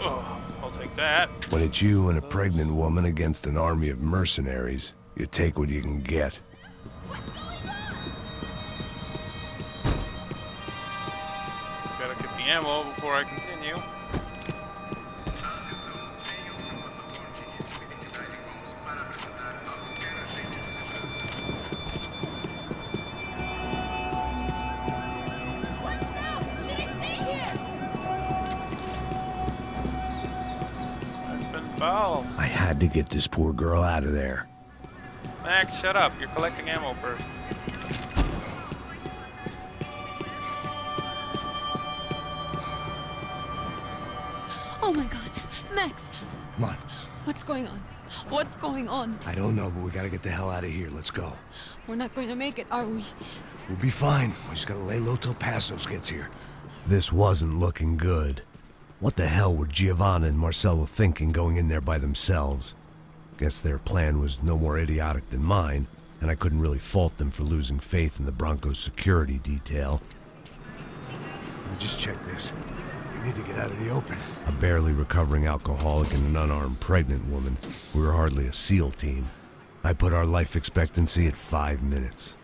Oh, I'll take that. When it's you and a pregnant woman against an army of mercenaries, you take what you can get. Gotta get the ammo before I continue. I had to get this poor girl out of there. Max, shut up. You're collecting ammo first. Oh my god. Max! Come on. What's going on? What's going on? I don't know, but we gotta get the hell out of here. Let's go. We're not going to make it, are we? We'll be fine. We just gotta lay low till Passos gets here. This wasn't looking good. What the hell were Giovanna and Marcello thinking going in there by themselves? Guess their plan was no more idiotic than mine, and I couldn't really fault them for losing faith in the Broncos security detail. Let me just check this. We need to get out of the open. A barely recovering alcoholic and an unarmed pregnant woman. We were hardly a SEAL team. I put our life expectancy at 5 minutes.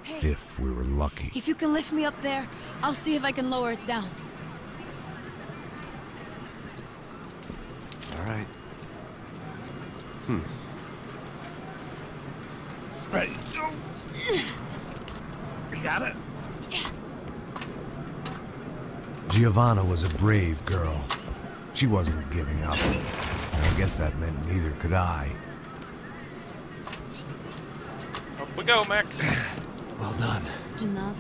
Hey, if we were lucky. if you can lift me up there, I'll see if I can lower it down. All right. Ready. Go. You got it? Yeah. Giovanna was a brave girl. She wasn't giving up. And I guess that meant neither could I. Up we go, Max. Well done. De nada.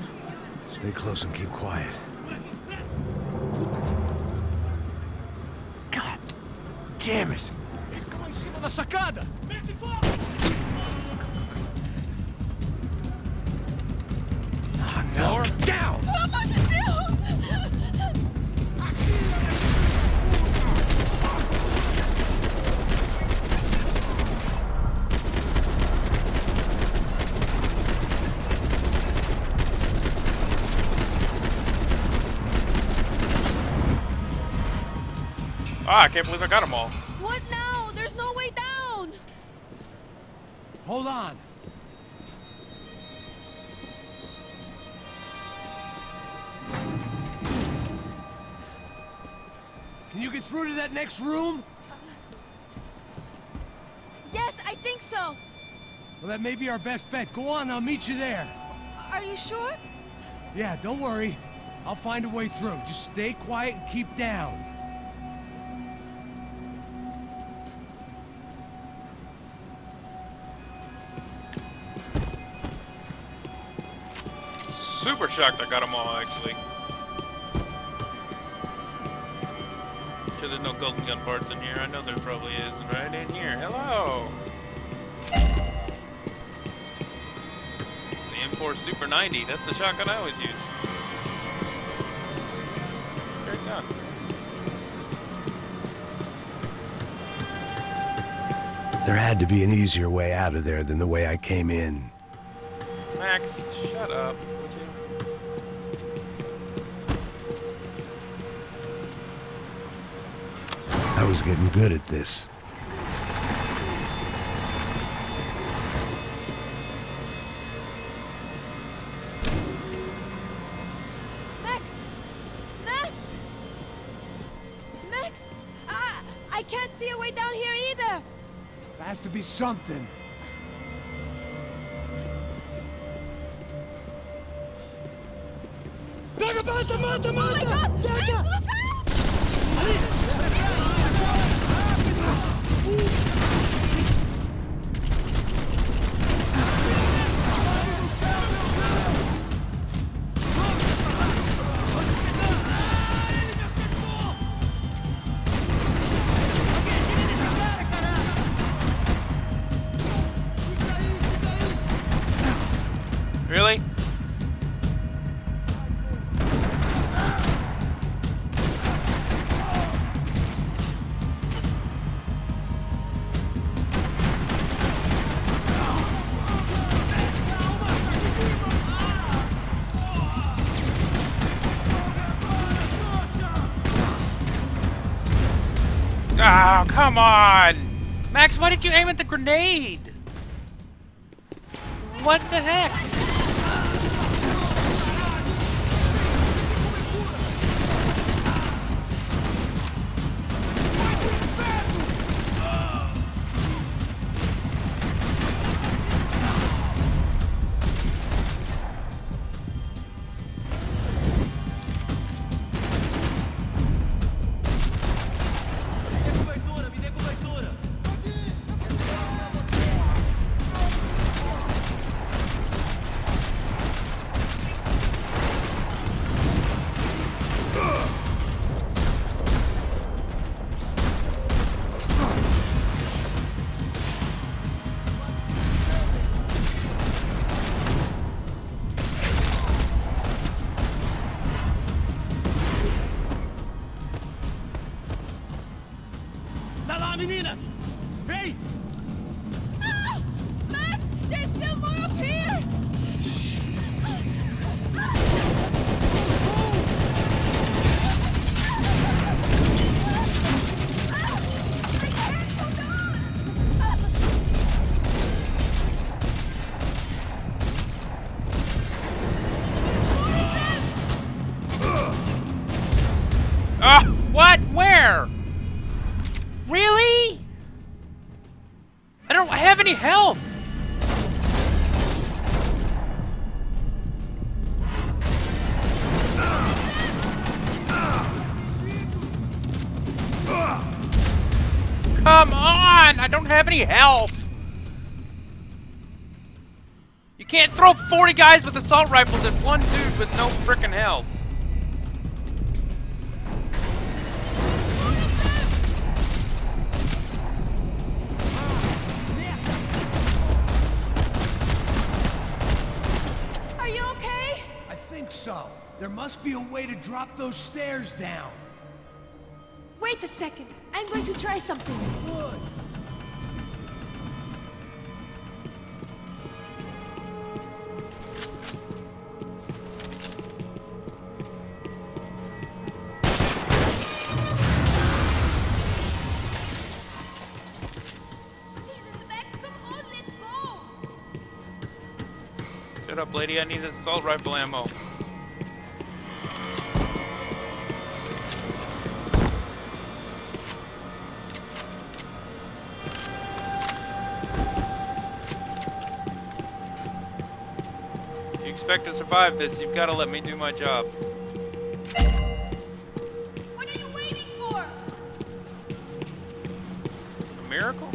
Stay close and keep quiet. God damn it! Em cima da sacada! Oh, no. Get down! Pelo amor de Deus! Ah, I can't believe I got them all. What now? There's no way down! Hold on. Can you get through to that next room? Yes, I think so. Well, that may be our best bet. Go on, I'll meet you there. Are you sure? Yeah, don't worry. I'll find a way through. Just stay quiet and keep down. Super shocked I got them all, actually. Sure there's no golden gun parts in here. I know there probably is right in here. Hello! The M4 Super 90. That's the shotgun I always use. Great gun. There had to be an easier way out of there than the way I came in. Max, shut up, would you? I was getting good at this. Max! Max! Max! I can't see a way down here either! There has to be something. Oh my God! Max, look out! Really? Oh, come on! Max, why did you aim at the grenade? What the heck? Menina! Vem! Ah! Max, there's still more up here! What? Where? Really? I don't have any health. Come on! I don't have any health. You can't throw 40 guys with assault rifles at one dude with no frickin' health. So, there must be a way to drop those stairs down. Wait a second. I'm going to try something. Good. Jesus, Max, come on, let's go. Shut up, lady. I need assault rifle ammo. Expect to survive this, you've got to let me do my job. What are you waiting for? A miracle?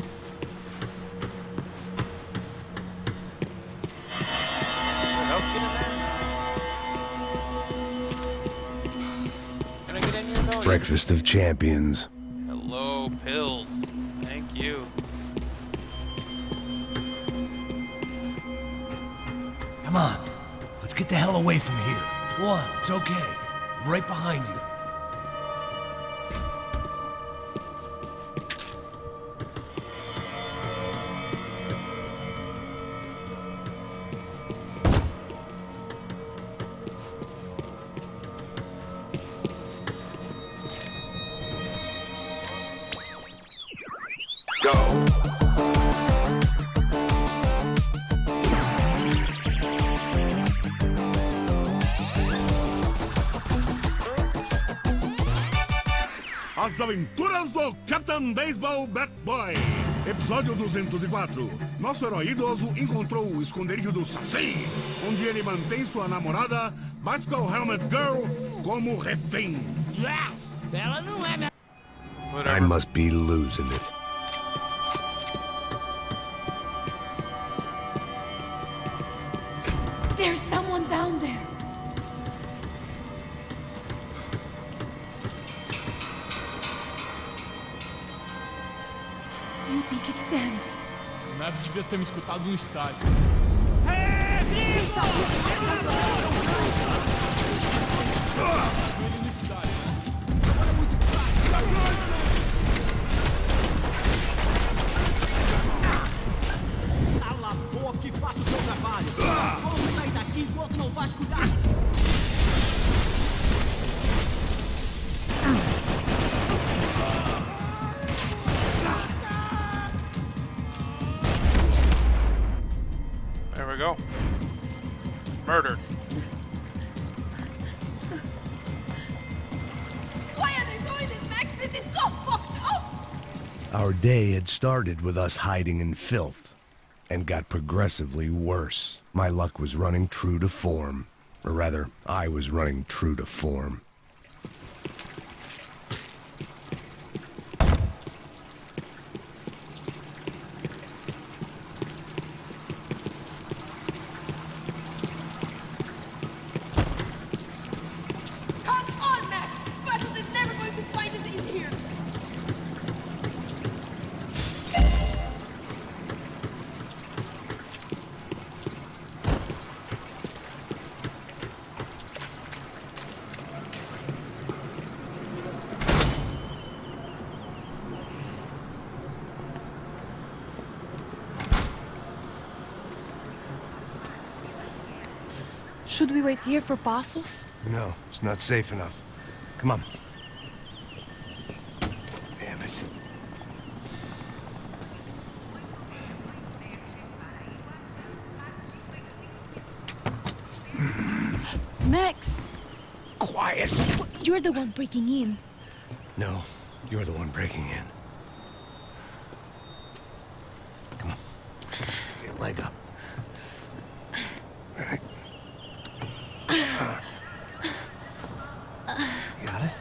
Will help get in there? Can I get in here though? Breakfast of champions. Hello, pills. Thank you. Come on. Let's get the hell away from here. One, it's okay. I'm right behind you. Go. As aventuras do Captain Baseball Bat Boy. Episódio 204. Nosso herói idoso encontrou o esconderijo do Saci, onde ele mantém sua namorada, Bicycle Helmet Girl, como refém. Yes! Ela não é minha... I must be losing it. There's someone down there. You think it's them? O Neves devia ter me escutado no estádio. They saw you. Ele no estádio. Cala a boca e faça o seu trabalho. Vamos sair daqui enquanto não vais cuidar. go. Murdered. Why are they doing this, Max? This is so fucked up! Our day had started with us hiding in filth, and got progressively worse. My luck was running true to form. Or rather, I was running true to form. Come on, Max! Buzzles is never going to find us in here! Should we wait here for Passos? No, it's not safe enough. Come on. Damn it. Max! Quiet! You're the one breaking in. No, you're the one breaking in. Come on. Get your leg up. All right. Got it?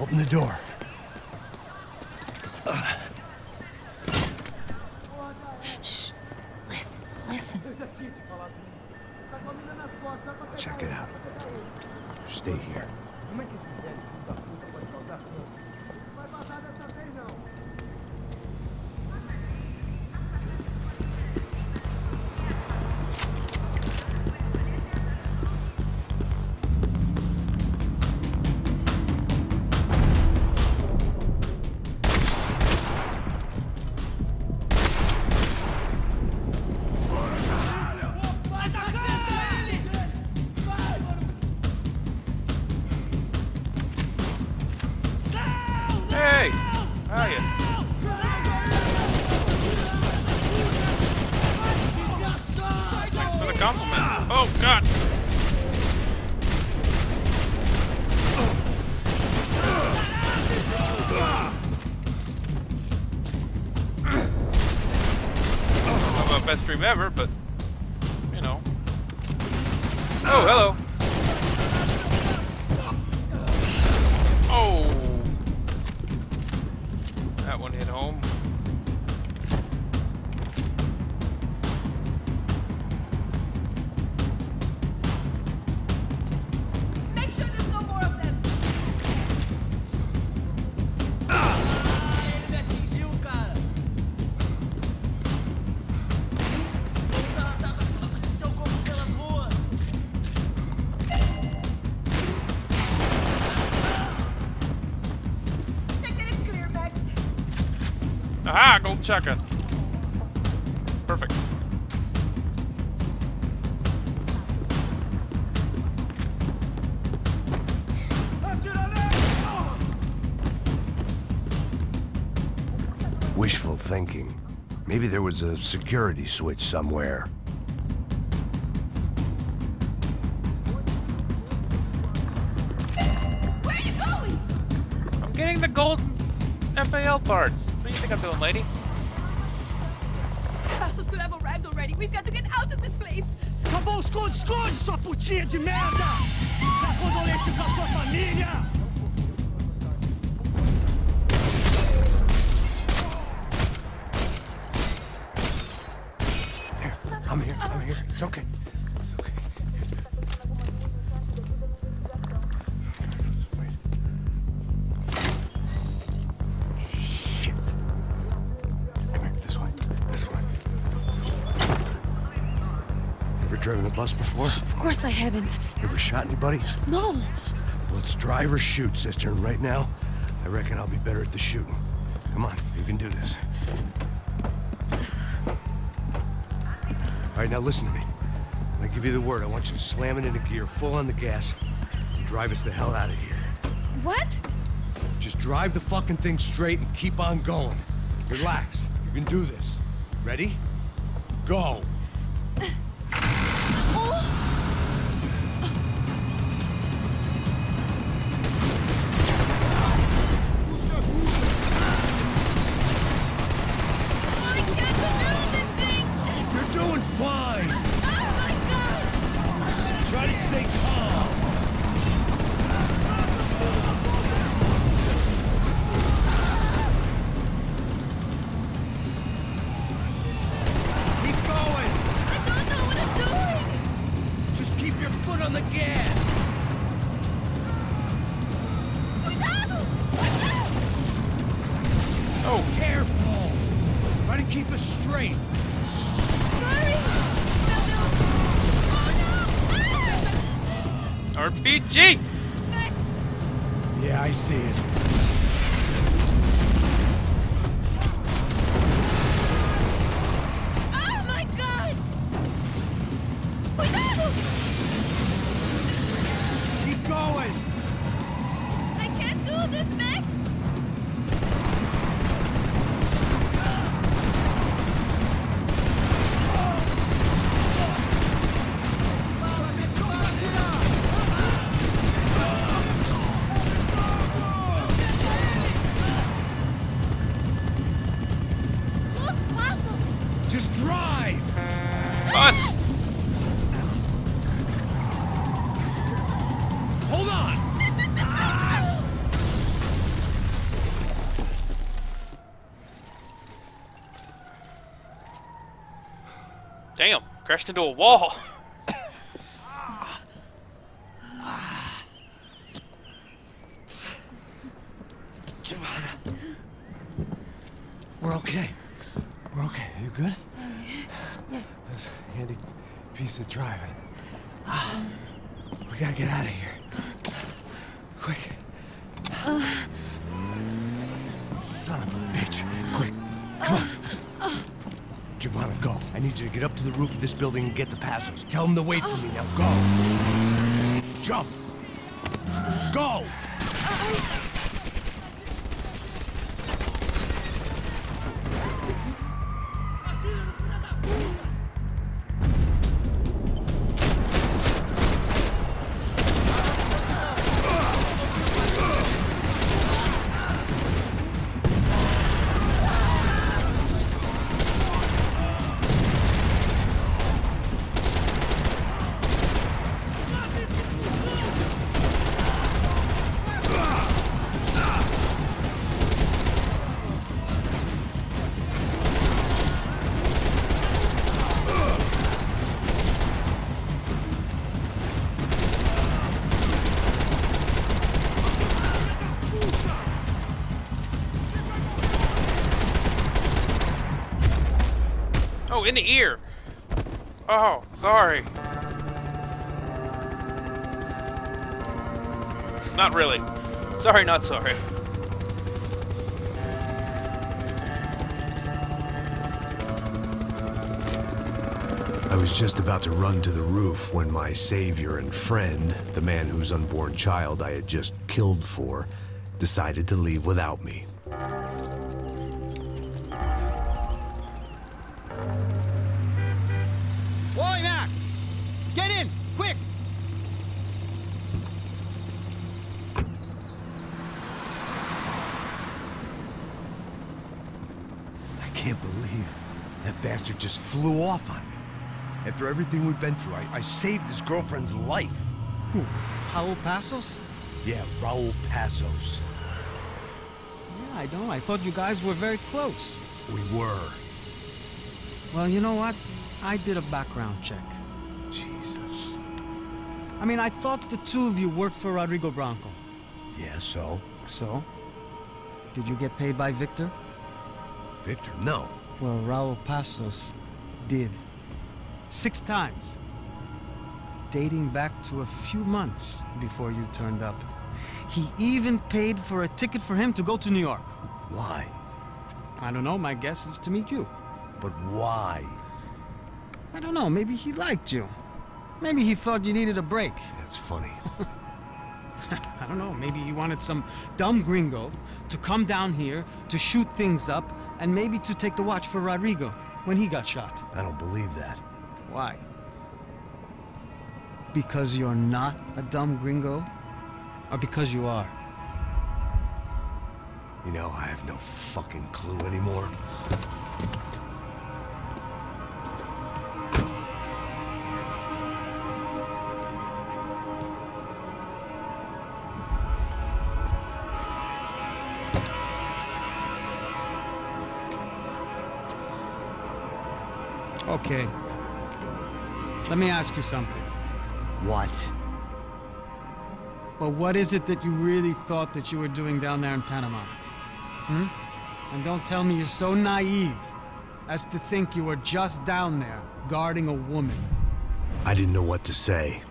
Open the door. Shh. Listen, listen. Check it out. Stay here. Hey! How are you? Thanks for the compliment. Oh, God! Not my best stream ever, but, you know. Oh, hello! Oh! That one hit home. Make sure there's no more of them. Ele me atingiu, cara. Vamos arrastar seu corpo pelas ruas. Check that it's clear, Max. Aha! Gold shotgun. Perfect. Wishful thinking. Maybe there was a security switch somewhere. Where are you going? I'm getting the gold FAL parts. What do you think I'm doing, lady? Passos could have arrived already. We've got to get out of this place. Acabou os esconde, sua putinha de merda! Dá condolência pra sua família! Here, I'm here, I'm here. It's okay. It's okay. Wait. Shit. Come here, this way. This way. Ever driven a bus before? Of course I haven't. Ever shot anybody? No. Let's drive or shoot, sister. And right now, I reckon I'll be better at the shooting. Come on, you can do this. All right, now listen to me. When I give you the word, I want you to slam it into gear, full on the gas, and drive us the hell out of here. What? Just drive the fucking thing straight and keep on going. Relax. You can do this. Ready? Go! I can't control this thing! You're doing fine! Oh my god! Try to stay calm! Keep going! I don't know what I'm doing! Just keep your foot on the gas! Cuidado! Watch out! Oh, careful! Try to keep us straight! Sorry! No, no! Oh no! RPG! Max! Yeah, I see it. Oh my god! Cuidado! Keep going! I can't do this, Max! Look, Pasos! Just drive! Bus! Hold on! Damn, crashed into a wall. Giovanna. We're okay. We're okay. You good? Yes. That's a handy piece of driving. We gotta get out of here. Quick. Son of a bitch. Quick. Come on. Giovanna, go. I need you to get up to the roof of this building and get the Passos. Tell them to wait for me. Now go. Jump. Go. Oh, in the ear. Oh, sorry. Not really. Sorry, not sorry. I was just about to run to the roof when my savior and friend, the man whose unborn child I had just killed for, decided to leave without me. Oi, Max! Get in! Quick! I can't believe that bastard just flew off on me. After everything we've been through, I saved his girlfriend's life. Who? Raul Passos? Yeah, Raul Passos. Yeah, I know. I thought you guys were very close. We were. Well, you know what? I did a background check. Jesus. I mean, I thought the two of you worked for Rodrigo Branco. Yeah, so? So? Did you get paid by Victor? Victor, no. Well, Raul Passos did. 6 times. Dating back to a few months before you turned up. He even paid for a ticket for him to go to New York. Why? I don't know, my guess is to meet you. But why? I don't know, maybe he liked you. Maybe he thought you needed a break. That's funny. I don't know, maybe he wanted some dumb gringo to come down here to shoot things up and maybe to take the watch for Rodrigo. when he got shot. I don't believe that. Why? Because you're not a dumb gringo? Or because you are? You know, I have no fucking clue anymore. Okay. Let me ask you something. What? Well, what is it that you really thought that you were doing down there in Panama? Hmm? And don't tell me you're so naive as to think you were just down there guarding a woman. I didn't know what to say.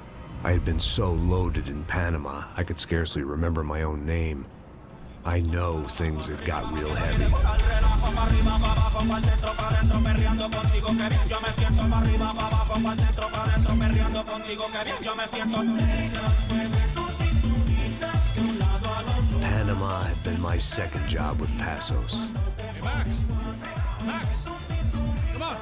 I had been so loaded in Panama, I could scarcely remember my own name. I know things had got real heavy. Panama had been my second job with Passos. Hey, Max! Max! Come on!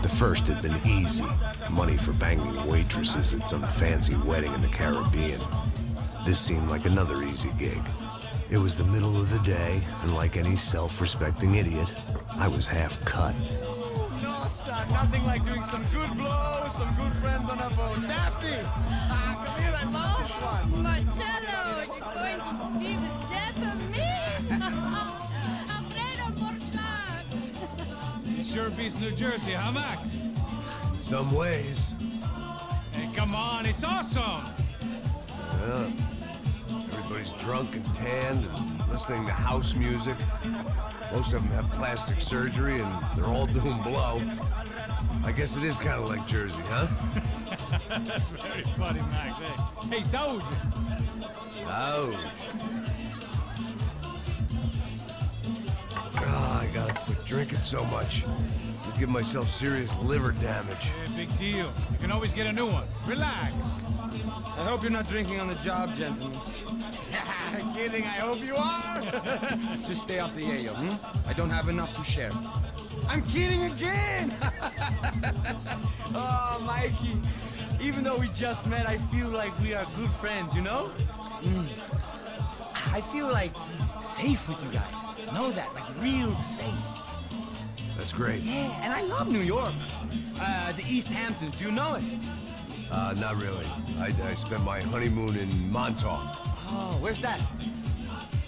The first had been easy. Money for banging waitresses at some fancy wedding in the Caribbean. This seemed like another easy gig. It was the middle of the day, and like any self-respecting idiot, I was half cut. No, son, nothing like doing some good blows, some good friends on a boat. Daphne! Come here, I love this one. Marcello, you're going to be the death of me? Alfredo Morchan. It sure beats New Jersey, huh, Max? In some ways. Hey, come on, it's awesome! Yeah. Everybody's drunk and tanned and listening to house music. Most of them have plastic surgery and they're all doing blow. I guess it is kind of like Jersey, huh? That's very funny, Max. Hey, Saúde! Oh. God, I gotta quit drinking so much. I'll give myself serious liver damage. Yeah, big deal. You can always get a new one. Relax. I hope you're not drinking on the job, gentlemen. Kidding, I hope you are. Just stay off the yayo, I don't have enough to share. I'm kidding again. Oh, Mikey. Even though we just met, I feel like we are good friends, you know? I feel like safe with you guys. Know that, like real safe. That's great. Yeah, and I love New York. The East Hamptons, do you know it? Not really. I spent my honeymoon in Montauk. Oh, where's that?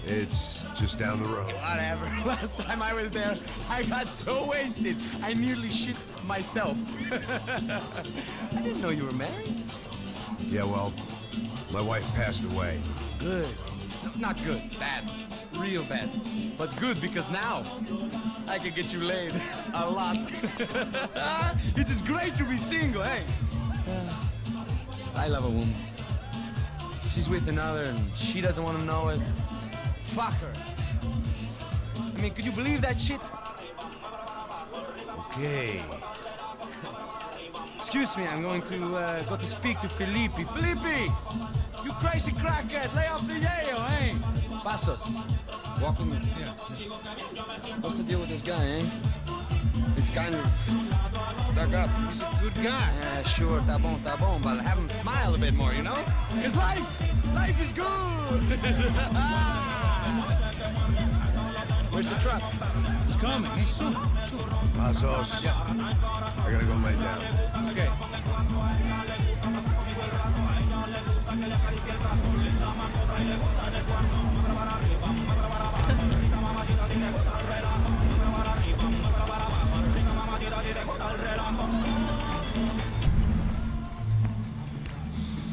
It's just down the road. Whatever. Last time I was there, I got so wasted, I nearly shit myself. I didn't know you were married. Yeah, well, my wife passed away. Good. No, not good. Bad. Real bad. But good because now I can get you laid a lot. It is great to be single, hey? I love a woman. She's with another and she doesn't want to know it. Fuck her. I mean, could you believe that shit? Okay. Excuse me, I'm going to go to speak to Felipe. Felipe! You crazy crackhead, lay off the yayo, hey? Passos, walk with me. Yeah. What's the deal with this guy, eh? He's kind of stuck up. He's a good guy. Yeah, sure, tá bom, but have him smile a bit more, you know? Because life is good! Where's the truck? It's coming. Hey, soon. Passos. Yeah. I gotta go lay down. Okay.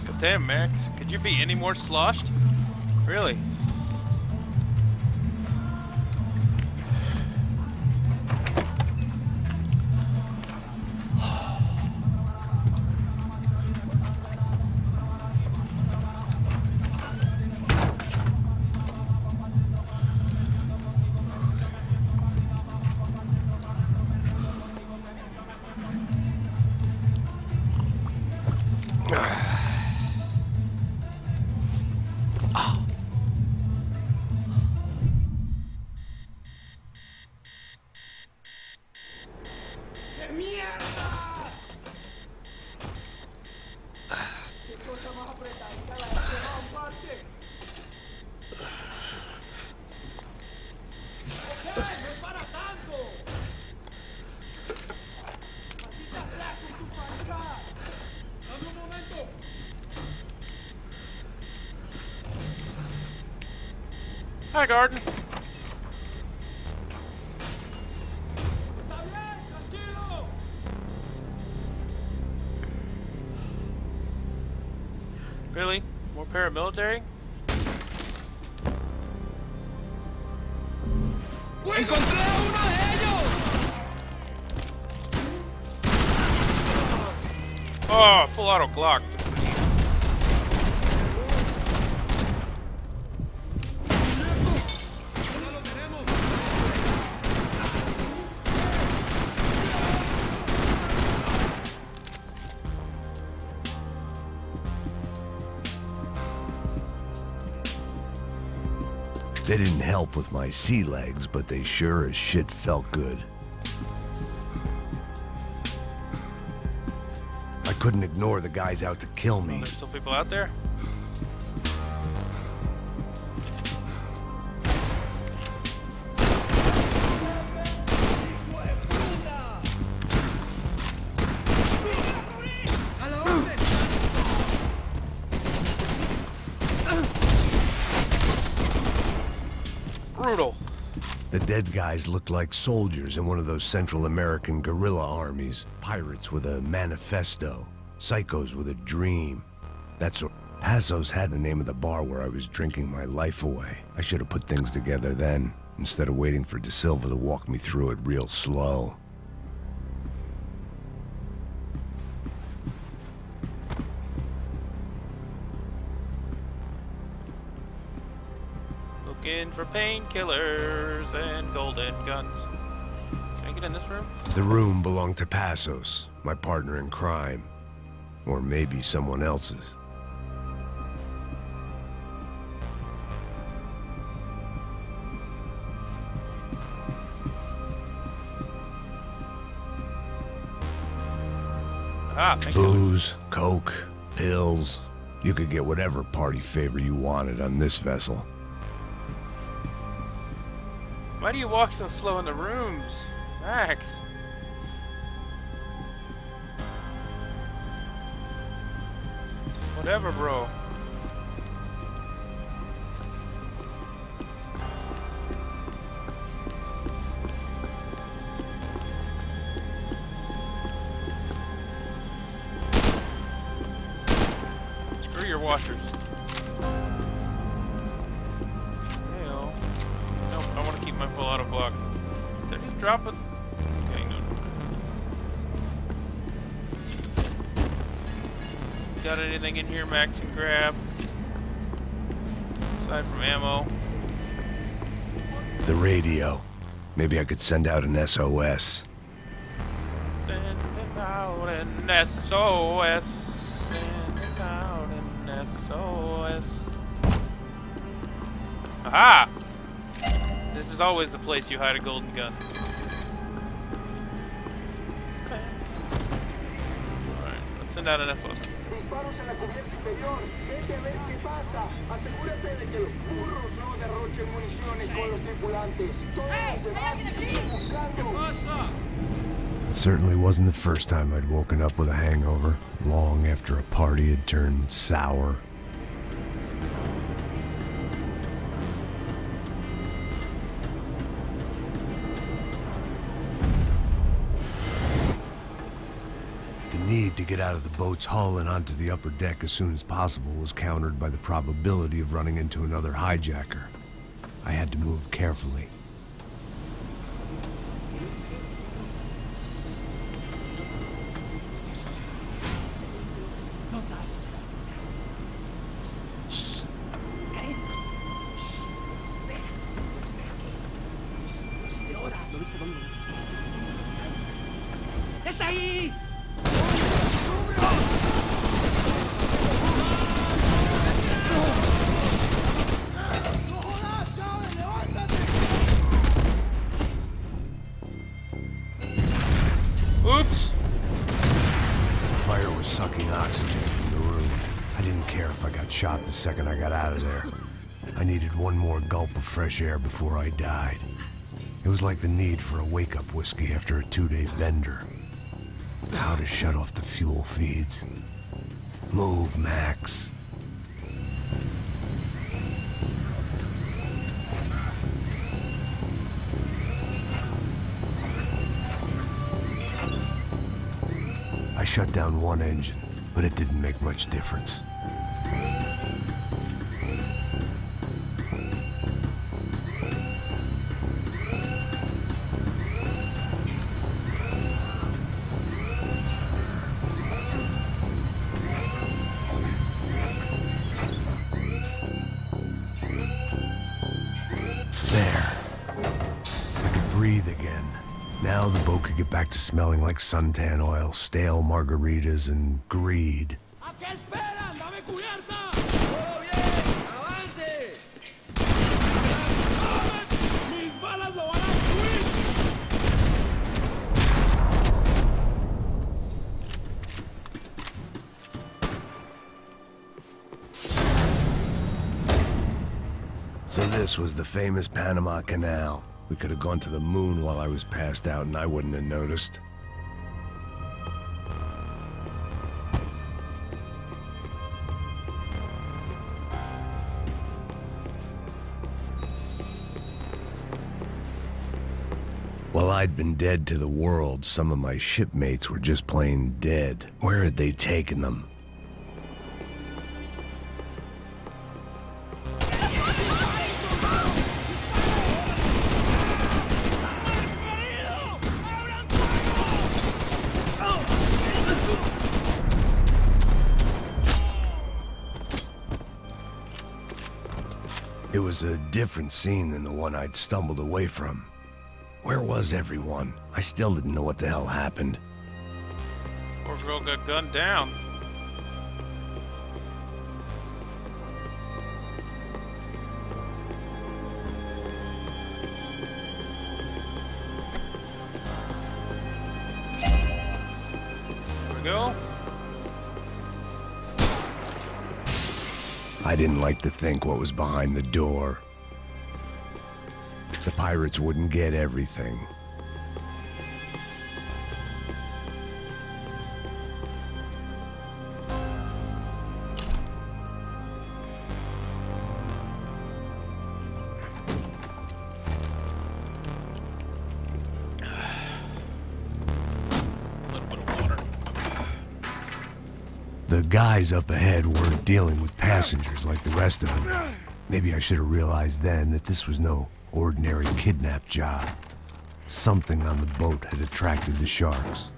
God damn, Max. Could you be any more sloshed? Really? Hi, Garden. Really? More paramilitary? ¡Encontré a uno de ellos! Oh, full auto Glock. They didn't help with my sea legs, but they sure as shit felt good. I couldn't ignore the guys out to kill me. Oh, there's still people out there? Brutal. The dead guys looked like soldiers in one of those Central American guerrilla armies. Pirates with a manifesto. Psychos with a dream. That sort. Passos had the name of the bar where I was drinking my life away. I should have put things together then, instead of waiting for De Silva to walk me through it real slow. Looking for painkillers and golden guns. Can I get in this room? The room belonged to Passos, my partner in crime. Or maybe someone else's. Ah, thank you. Booze, coke, pills. You could get whatever party favor you wanted on this vessel. Why do you walk so slow in the rooms, Max? Whatever, bro. Screw your washers. Hell. Nope, I want to keep my full auto block. Did I just drop it? Okay, no. Got anything in here Max can grab? Aside from ammo. The radio. Maybe I could send out an SOS. Send out an SOS. Send out an SOS. Aha! This is always the place you hide a golden gun. Alright, let's send out an SOS. Disparos en la cubierta inferior. Vete a ver qué pasa. Asegúrate de que los burros no derrochen municiones con los tripulantes. Todos los demás siguen buscando. It certainly wasn't the first time I'd woken up with a hangover, long after a party had turned sour. The need to get out of the boat's hull and onto the upper deck as soon as possible was countered by the probability of running into another hijacker. I had to move carefully. ¡Está ahí! Oops! The fire was sucking oxygen from the room. I didn't care if I got shot the second I got out of there. I needed one more gulp of fresh air before I died. It was like the need for a wake-up whiskey after a 2-day bender. How to shut off the fuel feeds. Move, Max. shut down one engine, but it didn't make much difference. Breathe again. Now the boat could get back to smelling like suntan oil, stale margaritas, and greed. So this was the famous Panama Canal. We could have gone to the moon while I was passed out and I wouldn't have noticed. While I'd been dead to the world, some of my shipmates were just plain dead. Where had they taken them? It was a different scene than the one I'd stumbled away from. Where was everyone? I still didn't know what the hell happened. Poor girl got gunned down. There we go. I didn't like to think what was behind the door. The pirates wouldn't get everything. The guys up ahead weren't dealing with passengers like the rest of them. Maybe I should have realized then that this was no ordinary kidnap job. Something on the boat had attracted the sharks.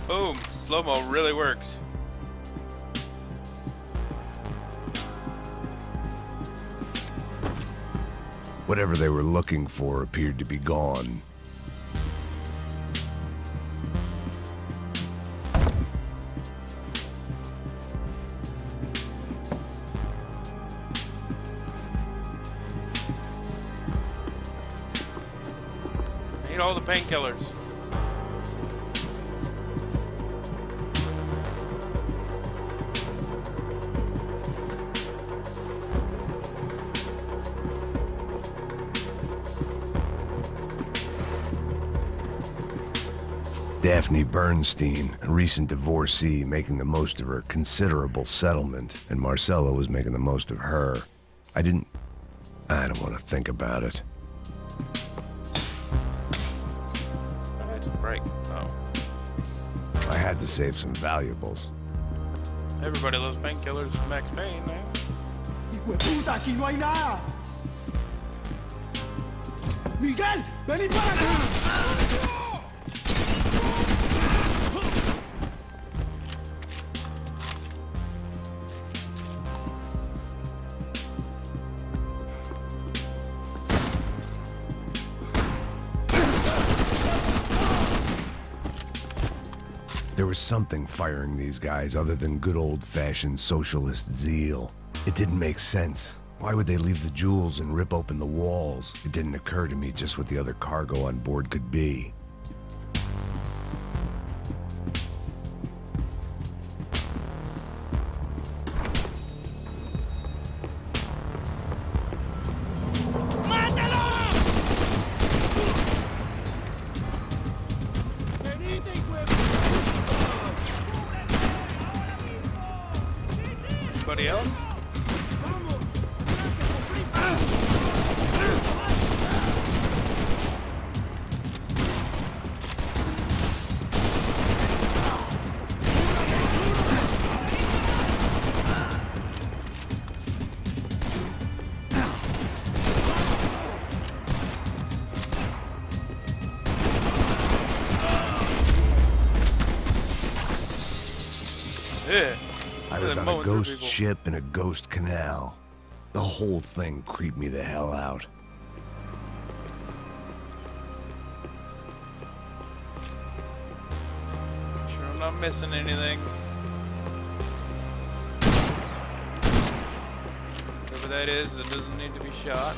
Boom! Slow-mo really works. Whatever they were looking for appeared to be gone. Need all the painkillers. Daphne Bernstein, a recent divorcee, making the most of her considerable settlement, and Marcella was making the most of her. I don't want to think about it. It's a break. Oh. I had to save some valuables. Everybody loves painkillers. Max Payne, man. ¡Hijo de puta, aquí no hay nada! ¡Miguel, vení para acá! There was something firing these guys other than good old-fashioned socialist zeal. It didn't make sense. Why would they leave the jewels and rip open the walls? It didn't occur to me just what the other cargo on board could be. Anybody else? Yeah. I was on a ghost ship in a ghost canal. The whole thing creeped me the hell out. Sure I'm not missing anything. Whatever that is, it doesn't need to be shot.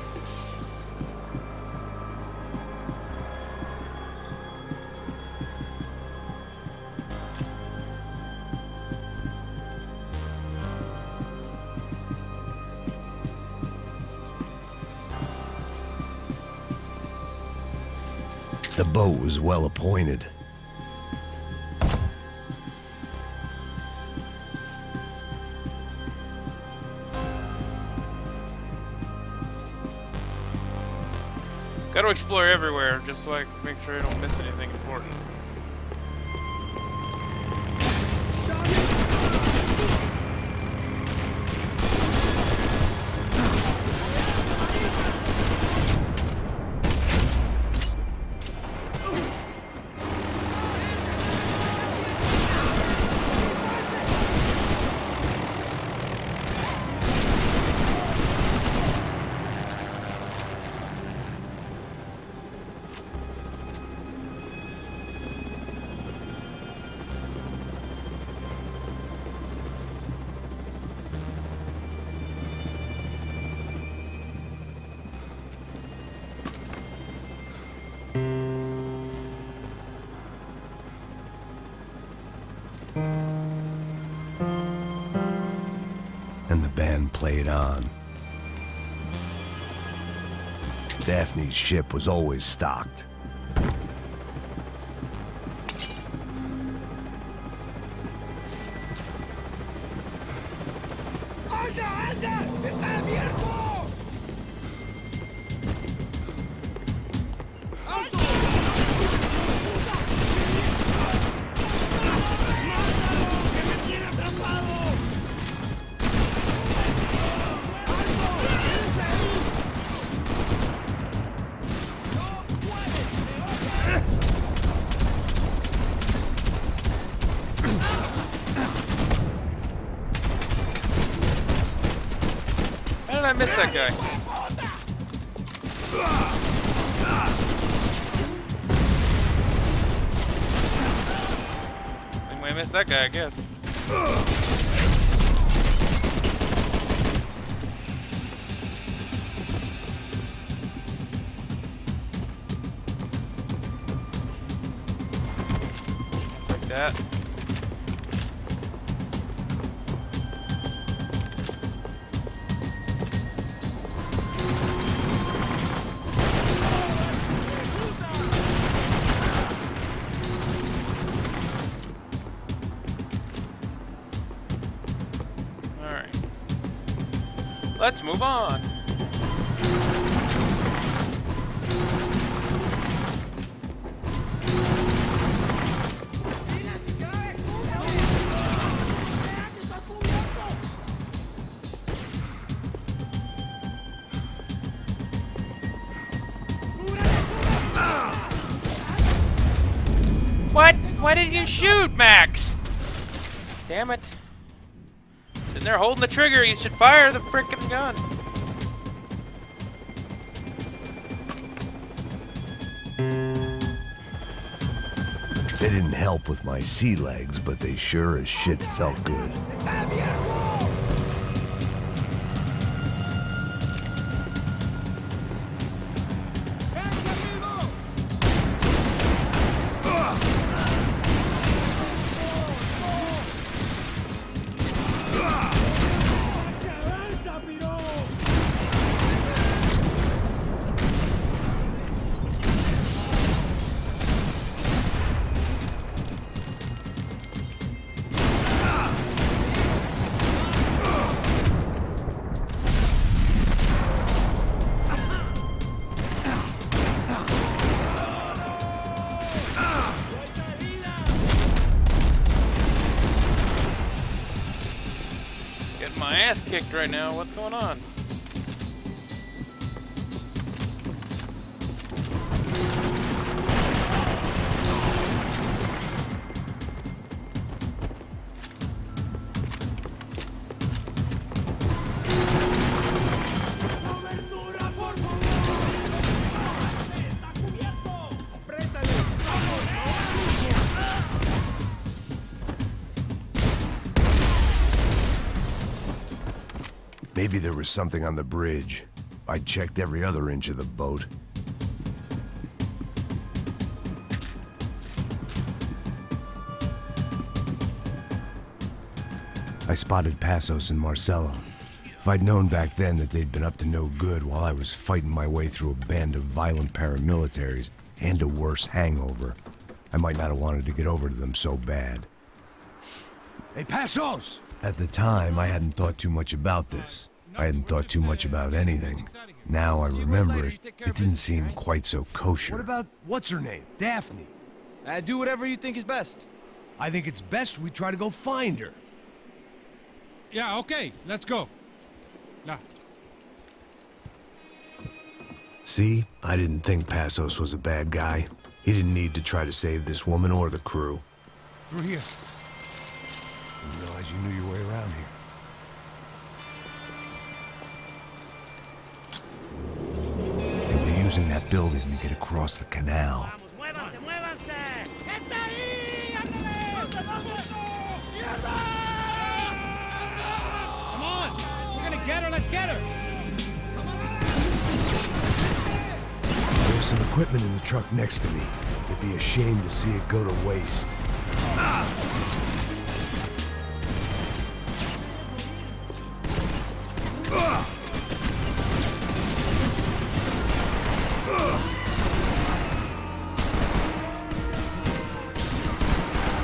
The boat was well appointed. Gotta explore everywhere, just so I can make sure I don't miss anything important. And the band played on. Daphne's ship was always stocked. How did I miss that guy? Same way I missed that guy, I guess. Like that. Let's move on. What? Why didn't you shoot, Max? Damn it. Sitting there holding the trigger, you should fire the frickin' gun. They didn't help with my sea legs, but they sure as shit felt good. my ass kicked right now. What's going on? Maybe there was something on the bridge. I checked every other inch of the boat. I spotted Passos and Marcelo. If I'd known back then that they'd been up to no good while I was fighting my way through a band of violent paramilitaries and a worse hangover, I might not have wanted to get over to them so bad. Hey, Passos! At the time, I hadn't thought too much about this. I hadn't thought too much about anything. Now I remember it, it didn't seem quite so kosher. What about, what's her name? Daphne. Do whatever you think is best. I think it's best we try to go find her. Yeah, okay, let's go. Nah. See? I didn't think Passos was a bad guy. He didn't need to try to save this woman or the crew. Through here. Didn't realize you knew your way around here. They were using that building to get across the canal. Come on! We're gonna get her, let's get her! There was some equipment in the truck next to me. It'd be a shame to see it go to waste.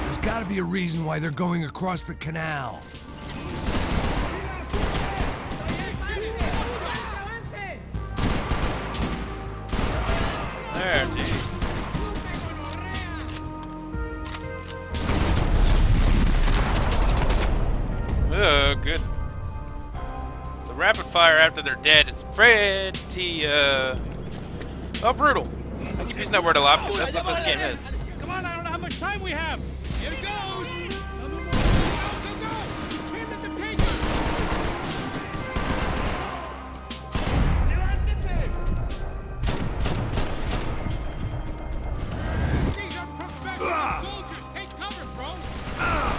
There's gotta be a reason why they're going across the canal. There, dude. Oh, good. The rapid fire after they're dead is pretty, oh, brutal. I keep using that word a lot because that's what this game is. Come on, I don't know how much time we have! Here it goes! Go, go, go! Hand at the paper! These are professional soldiers! Take cover, bro! Come on!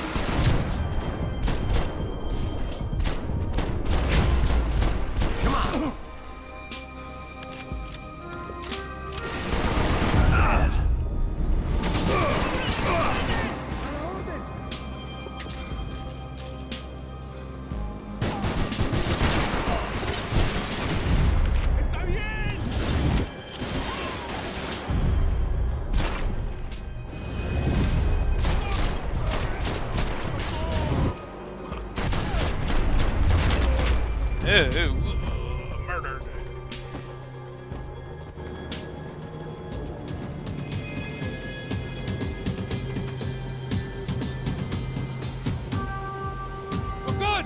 Murdered. We're good!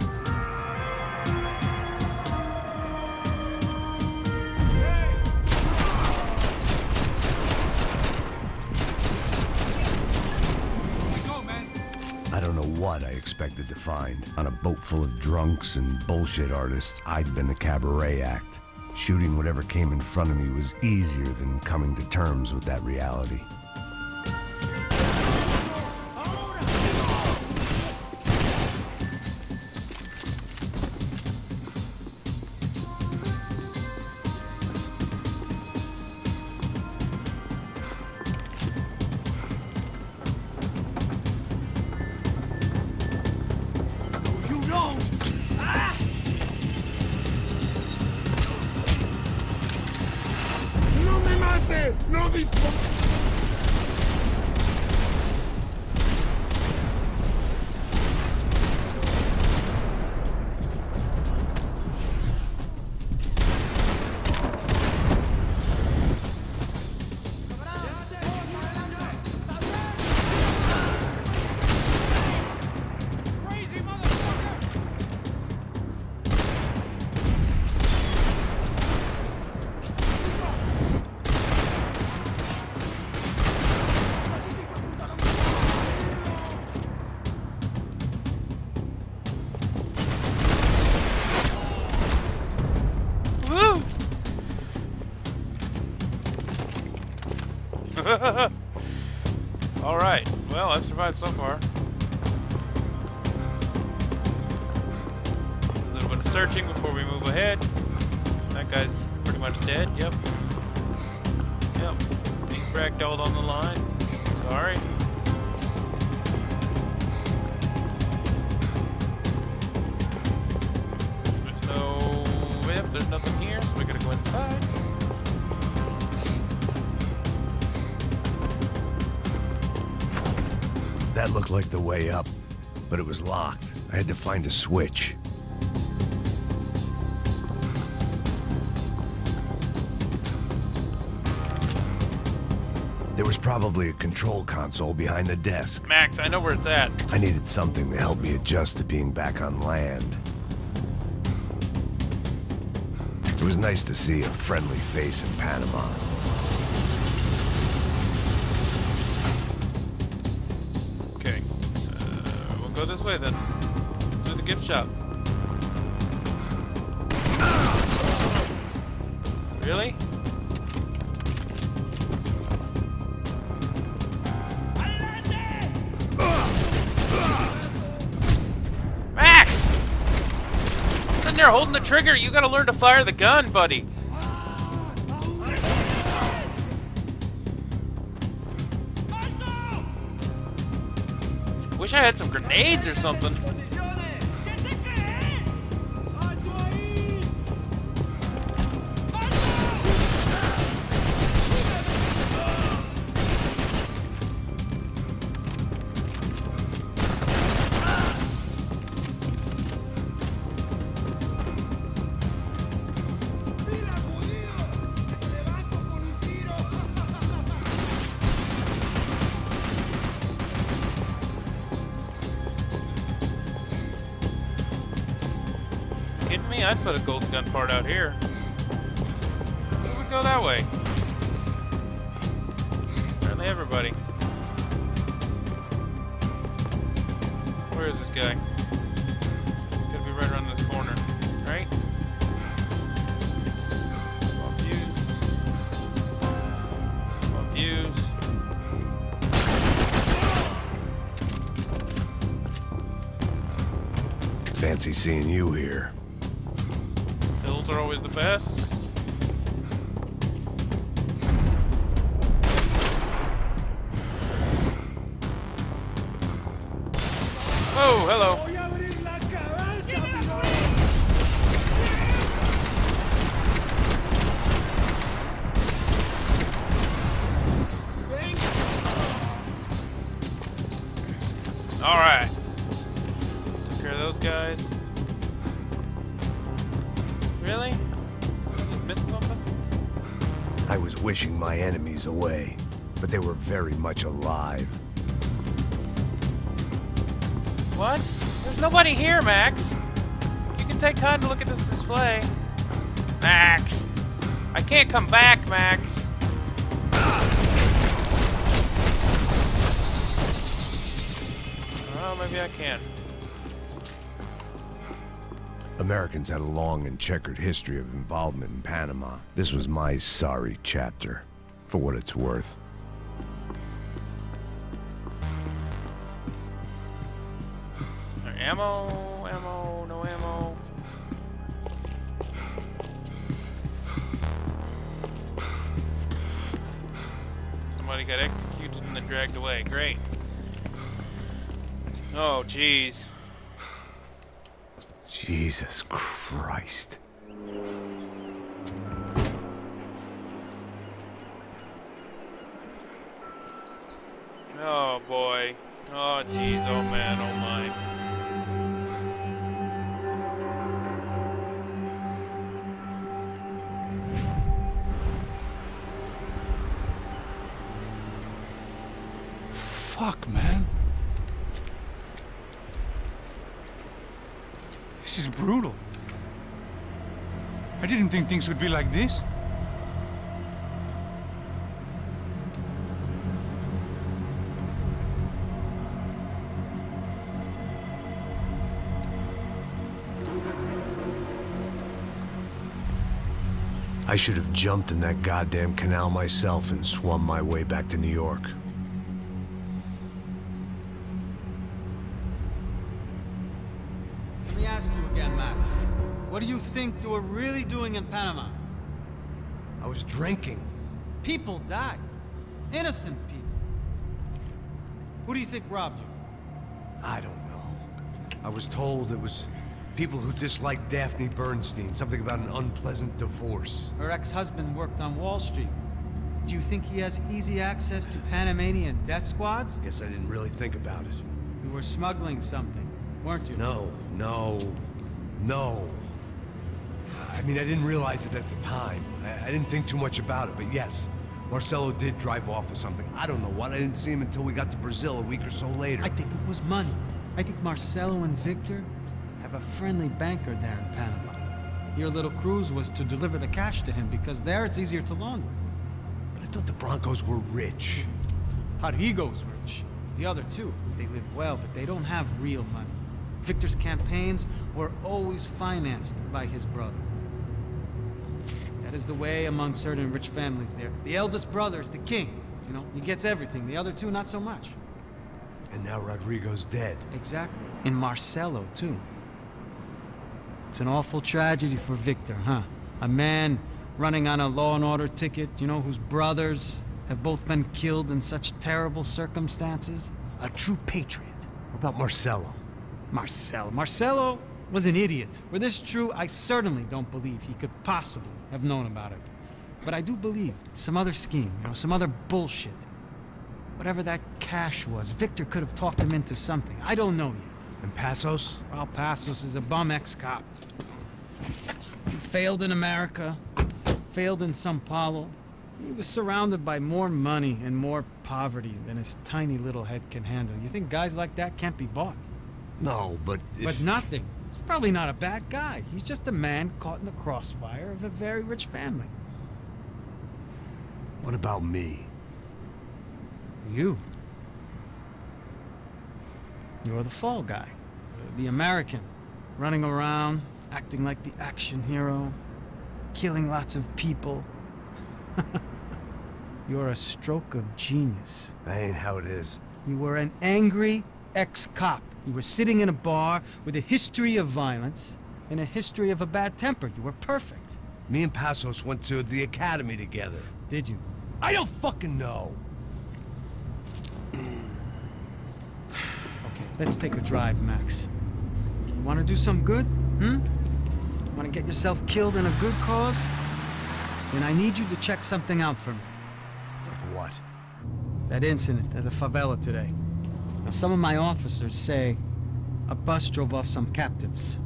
I don't know what I expected to find. On a boat full of drunks and bullshit artists, I'd been the cabaret act. Shooting whatever came in front of me was easier than coming to terms with that reality. ¡No me mate! ¡No dispare! Alright, well, I've survived so far. A little bit of searching before we move ahead. That guy's pretty much dead, yep. Yep, he's ragdolled on the line. Sorry. There's nothing here, so we gotta go inside. That looked like the way up, but it was locked. I had to find a switch. There was probably a control console behind the desk. Max, I know where it's at. I needed something to help me adjust to being back on land. It was nice to see a friendly face in Panama. Okay. We'll go this way then. To the gift shop. Really? There holding the trigger, you gotta learn to fire the gun, buddy. Wish I had some grenades or something. Kidding me? I'd put a gold gun part out here. Who would go that way? Apparently everybody. Where is this guy? Gotta be right around this corner, right? Swap views. Swap views. Fancy seeing you here. Hills are always the best. Oh, hello. All right. Took care of those guys. Really? Just missed something? I was wishing my enemies away, but they were very much alive. What? There's nobody here, Max. You can take time to look at this display. Max! I can't come back, Max. Oh, maybe I can. Americans had a long and checkered history of involvement in Panama. This was my sorry chapter, for what it's worth. Ammo, ammo, no ammo. Somebody got executed and then dragged away. Great. Oh, jeez. Jesus Christ. Oh, boy. Oh, jeez. Oh, man. Oh, my. Fuck, man. This is brutal. I didn't think things would be like this. I should have jumped in that goddamn canal myself and swum my way back to New York. Let me ask you again, Max. What do you think you were really doing in Panama? I was drinking. People died. Innocent people. Who do you think robbed you? I don't know. I was told it was people who disliked Daphne Bernstein, something about an unpleasant divorce. Her ex-husband worked on Wall Street. Do you think he has easy access to Panamanian death squads? Guess I didn't really think about it. You were smuggling something, weren't you? No. I mean, I didn't realize it at the time. I didn't think too much about it, but yes, Marcelo did drive off with something. I don't know what. I didn't see him until we got to Brazil a week or so later. I think it was money. I think Marcelo and Victor have a friendly banker there in Panama. Your little cruise was to deliver the cash to him because there it's easier to launder. But I thought the Broncos were rich. Rodrigo's rich. The other two, they live well, but they don't have real money. Victor's campaigns were always financed by his brother. That is the way among certain rich families there. The eldest brother is the king. You know, he gets everything. The other two, not so much. And now Rodrigo's dead. Exactly. And Marcelo, too. It's an awful tragedy for Victor, huh? A man running on a law and order ticket, you know, whose brothers have both been killed in such terrible circumstances. A true patriot. What about Marcelo? Marcelo was an idiot. Were this true, I certainly don't believe he could possibly have known about it. But I do believe some other scheme, you know, some other bullshit. Whatever that cash was, Victor could have talked him into something. I don't know yet. And Passos? Well, Passos is a bum ex-cop. He failed in America, failed in Sao Paulo. He was surrounded by more money and more poverty than his tiny little head can handle. You think guys like that can't be bought? No, but if... But nothing. He's probably not a bad guy. He's just a man caught in the crossfire of a very rich family. What about me? You. You're the fall guy. The American. Running around, acting like the action hero. Killing lots of people. You're a stroke of genius. That ain't how it is. You were an angry ex-cop. You were sitting in a bar with a history of violence and a history of a bad temper. You were perfect. Me and Passos went to the academy together. Did you? I don't fucking know. Okay, let's take a drive, Max. You want to do some good? Want to get yourself killed in a good cause? Then I need you to check something out for me. Like what? That incident at the favela today. Now, some of my officers say a bus drove off some captives.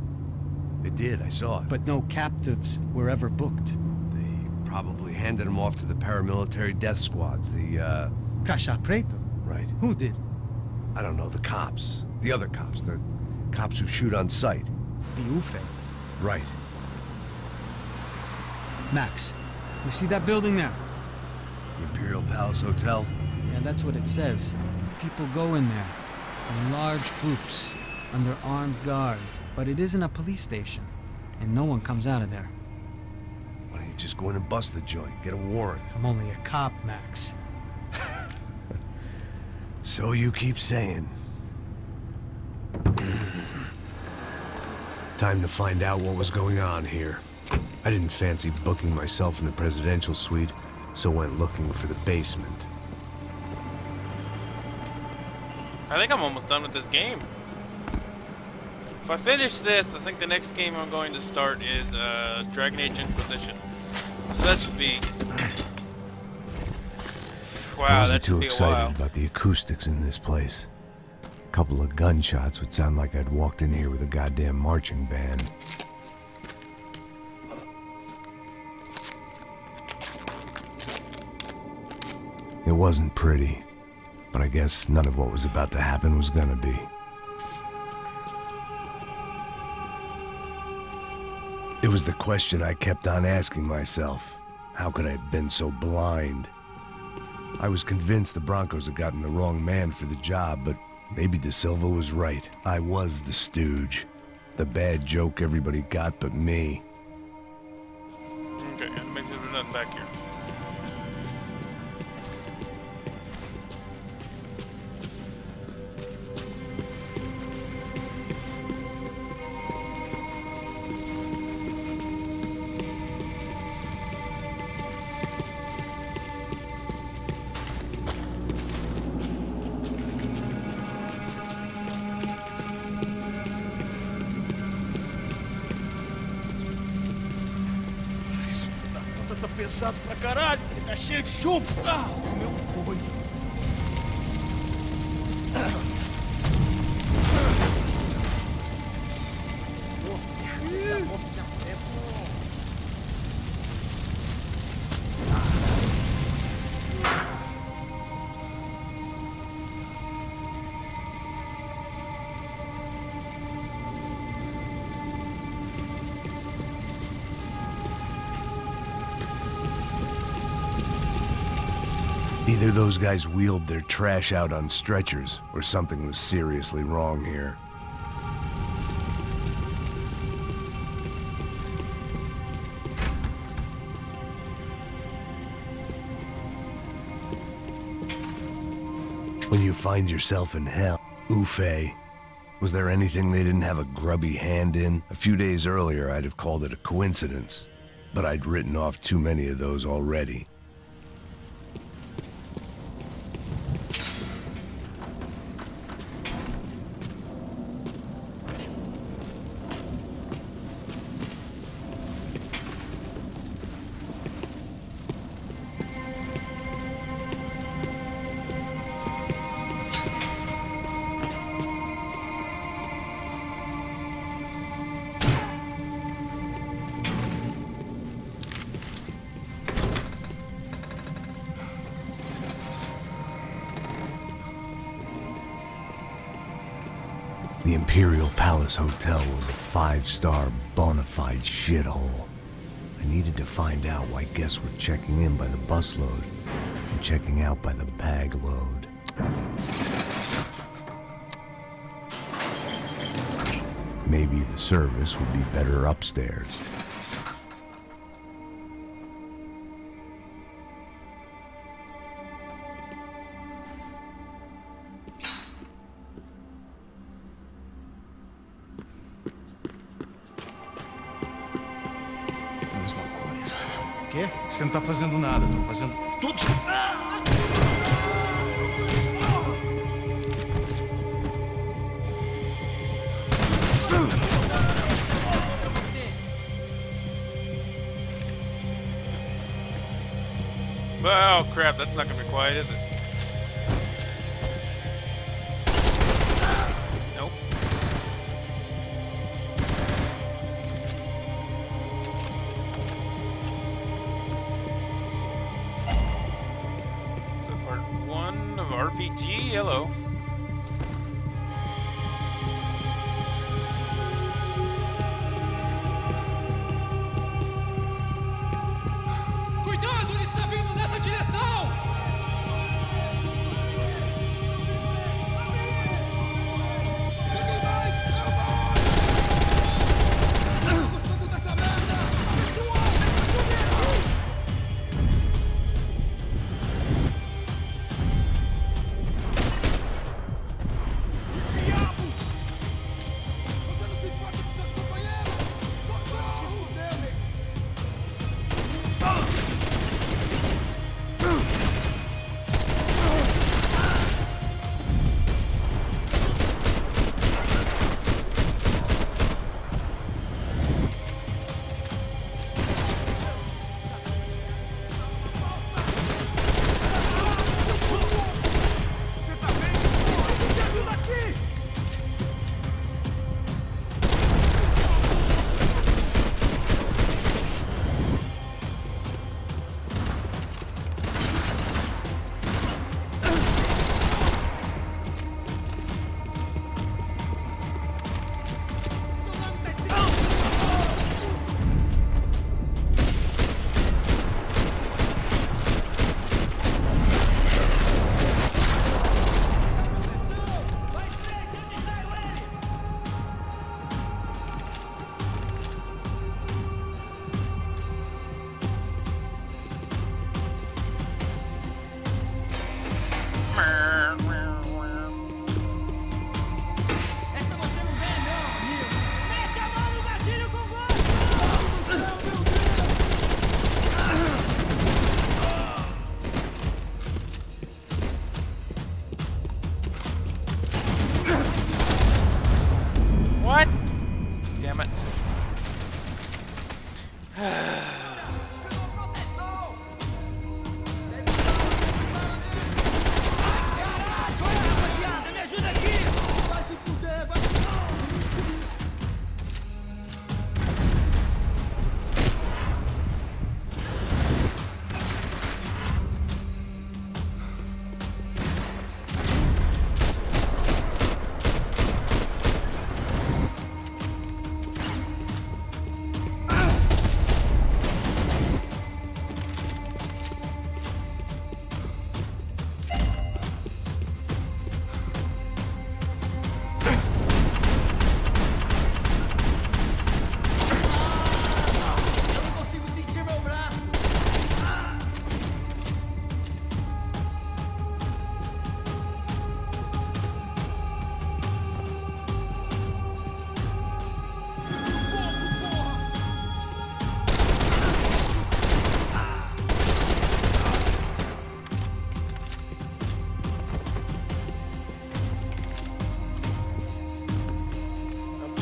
They did, I saw it. But no captives were ever booked. They probably handed them off to the paramilitary death squads, the, Caixa Preto? Right. Who did? I don't know, the cops. The other cops, the cops who shoot on sight. The UFE. Right. Max, you see that building there? The Imperial Palace Hotel? Yeah, that's what it says. People go in there, in large groups, under armed guard. But it isn't a police station, and no one comes out of there. Why don't you just go in and bust the joint, get a warrant? I'm only a cop, Max. So you keep saying. Time to find out what was going on here. I didn't fancy booking myself in the presidential suite, so went looking for the basement. I think I'm almost done with this game. If I finish this, I think the next game I'm going to start is Dragon Age Inquisition. So that should be... Wow, I wasn't that should too be a excited while. about the acoustics in this place. A couple of gunshots would sound like I'd walked in here with a goddamn marching band. It wasn't pretty, but I guess none of what was about to happen was gonna be. It was the question I kept on asking myself. How could I have been so blind? I was convinced the Broncos had gotten the wrong man for the job, but maybe De Silva was right. I was the stooge. The bad joke everybody got but me. Okay, and make sure there's nothing back here. Tá pesado pra caralho, ele tá cheio de chumbo. Ah, meu boi. Either those guys wheeled their trash out on stretchers, or something was seriously wrong here. When you find yourself in hell, Ufe, was there anything they didn't have a grubby hand in? A few days earlier, I'd have called it a coincidence, but I'd written off too many of those already. The Imperial Palace Hotel was a five-star, bona fide shithole. I needed to find out why guests were checking in by the busload and checking out by the bag load. Maybe the service would be better upstairs. Quê? Você não tá fazendo nada, eu tô fazendo tudo. Oh crap, that's not gonna be quiet, is it? Nope. So part 1 of RPG, hello. Cuidado, ele está vindo nessa direção! Cheguei mais! Gostando dessa merda! Pessoal, Damn it.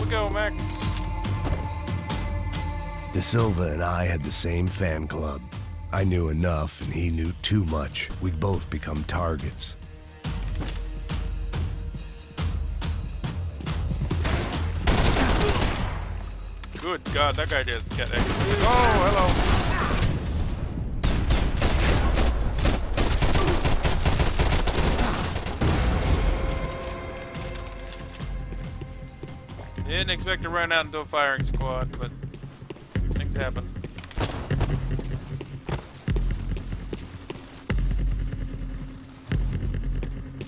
Go, Max. De Silva and I had the same fan club. I knew enough and he knew too much. We'd both become targets. Good God, that guy just got it. Oh, hello. Didn't expect to run out into a firing squad, but things happen.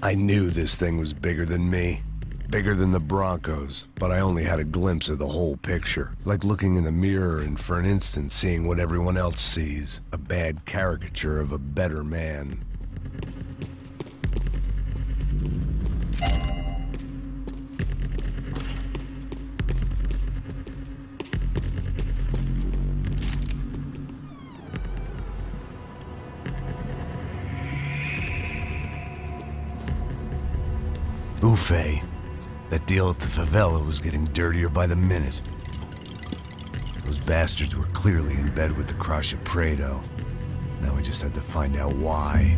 I knew this thing was bigger than me. Bigger than the Broncos, but I only had a glimpse of the whole picture. Like looking in the mirror and for an instant seeing what everyone else sees. A bad caricature of a better man. Buffet. That deal at the favela was getting dirtier by the minute. Those bastards were clearly in bed with the Crusher Prado. Now we just had to find out why.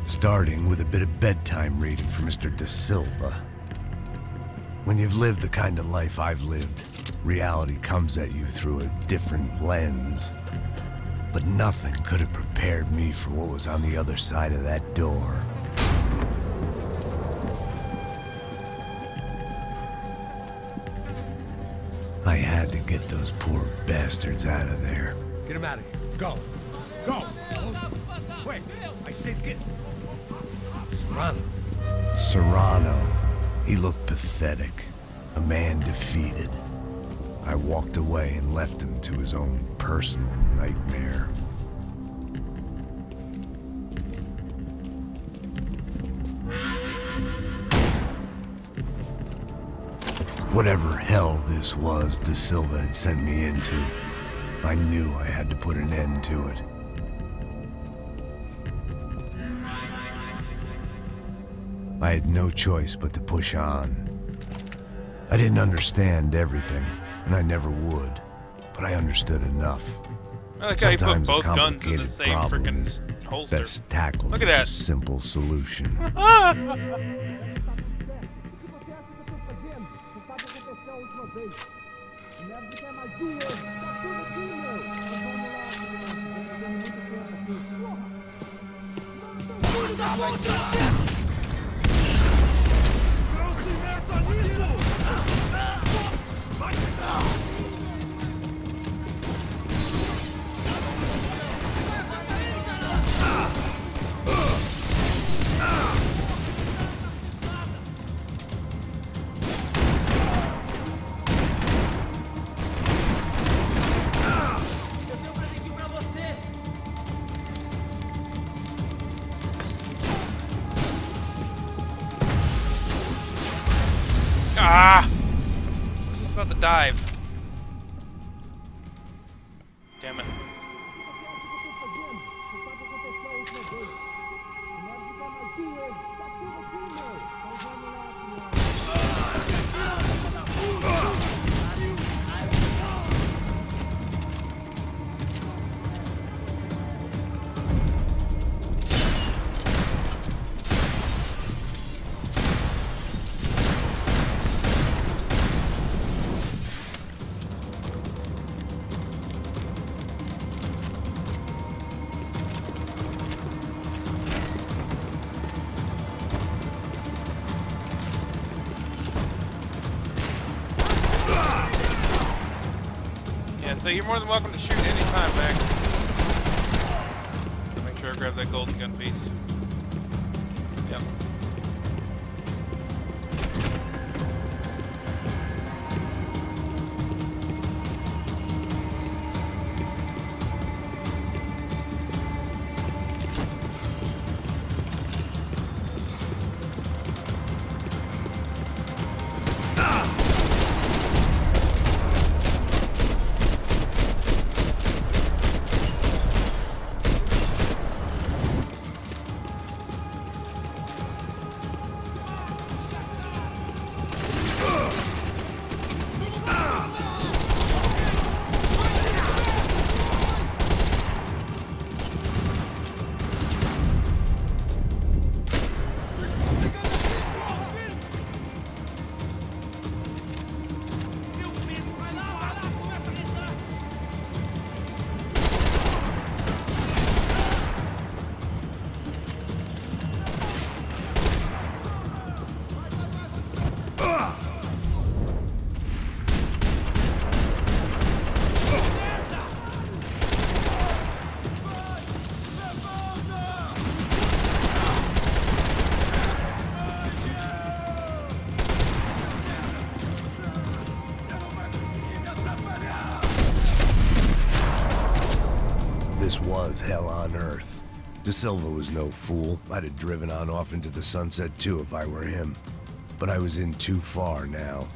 Starting with a bit of bedtime reading for Mr. De Silva. When you've lived the kind of life I've lived, reality comes at you through a different lens. But nothing could have prepared me for what was on the other side of that door. I had to get those poor bastards out of there. Get him out of here. Go. Go. Wait. I said get... Serrano. Serrano. He looked pathetic. A man defeated. I walked away and left him to his own personal nightmare. Whatever hell this was De Silva had sent me into, I knew I had to put an end to it. I had no choice but to push on. I didn't understand everything, and I never would, but I understood enough. I like how you put Sometimes both a guns in the complicated same problem freaking is holster. best tackled Look at with that. a simple solution. Ah! I was just about to dive. Damn it. So you're more than welcome to shoot anytime, Max. Make sure I grab that golden gun piece. Yep. This was hell on earth. De Silva was no fool. I'd have driven on off into the sunset too if I were him. But I was in too far now.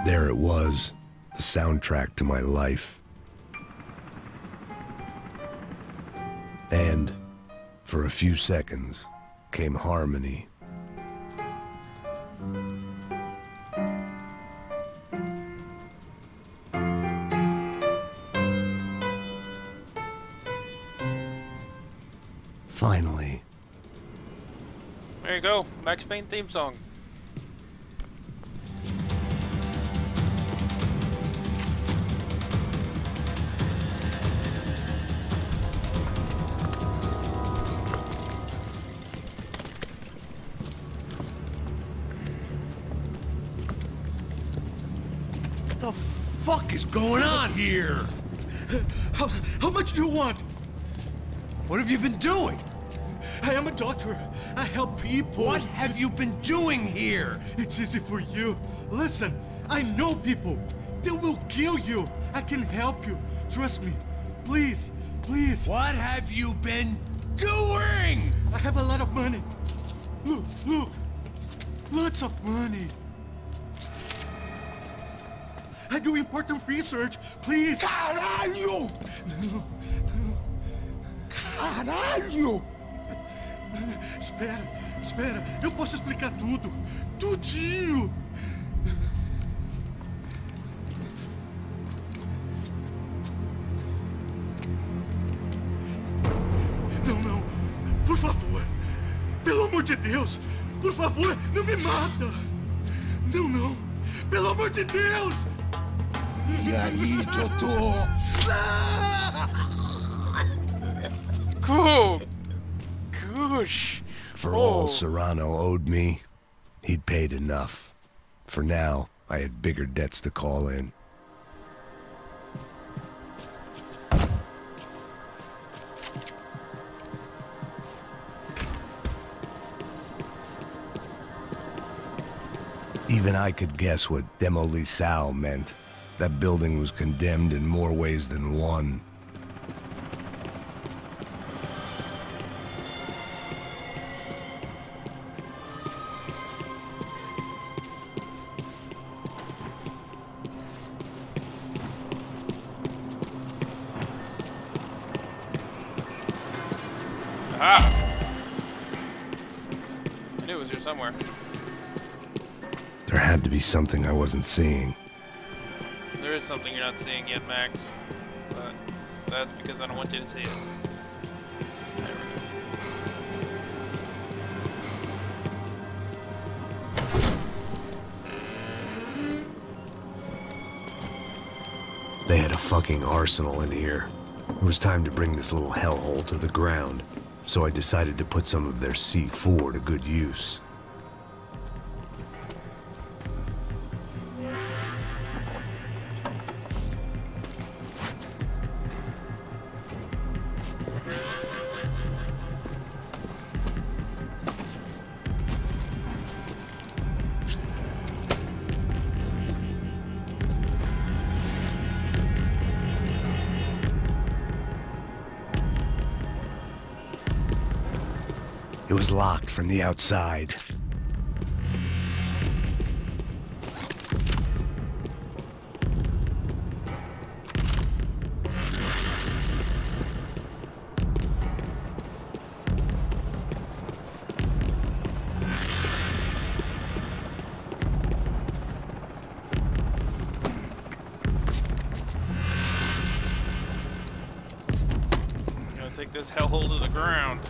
There it was, the soundtrack to my life. And, for a few seconds, came harmony. Finally. There you go, Max Payne theme song. What the fuck is going on here? How much do you want? What have you been doing? I am a doctor. I help people. What have you been doing here? It's easy for you. Listen, I know people. They will kill you. I can help you. Trust me. Please, please. What have you been doing? I have a lot of money. Look, look. Lots of money. I do important research. Please. Caralho! Caralho! Espera, espera. Eu posso explicar tudo. Tudinho. Não, não. Por favor. Pelo amor de Deus. Por favor, não me mata. Não, não. Pelo amor de Deus. E aí, doutor? Cool. Goosh. For all Serrano owed me, he'd paid enough. For now, I had bigger debts to call in. Even I could guess what demolissao meant. That building was condemned in more ways than one. Ah! I knew it was here somewhere. There had to be something I wasn't seeing. There is something you're not seeing yet, Max. But that's because I don't want you to see it. They had a fucking arsenal in here. It was time to bring this little hellhole to the ground, so I decided to put some of their C4 to good use. It was locked from the outside. Gonna take this hellhole to the ground.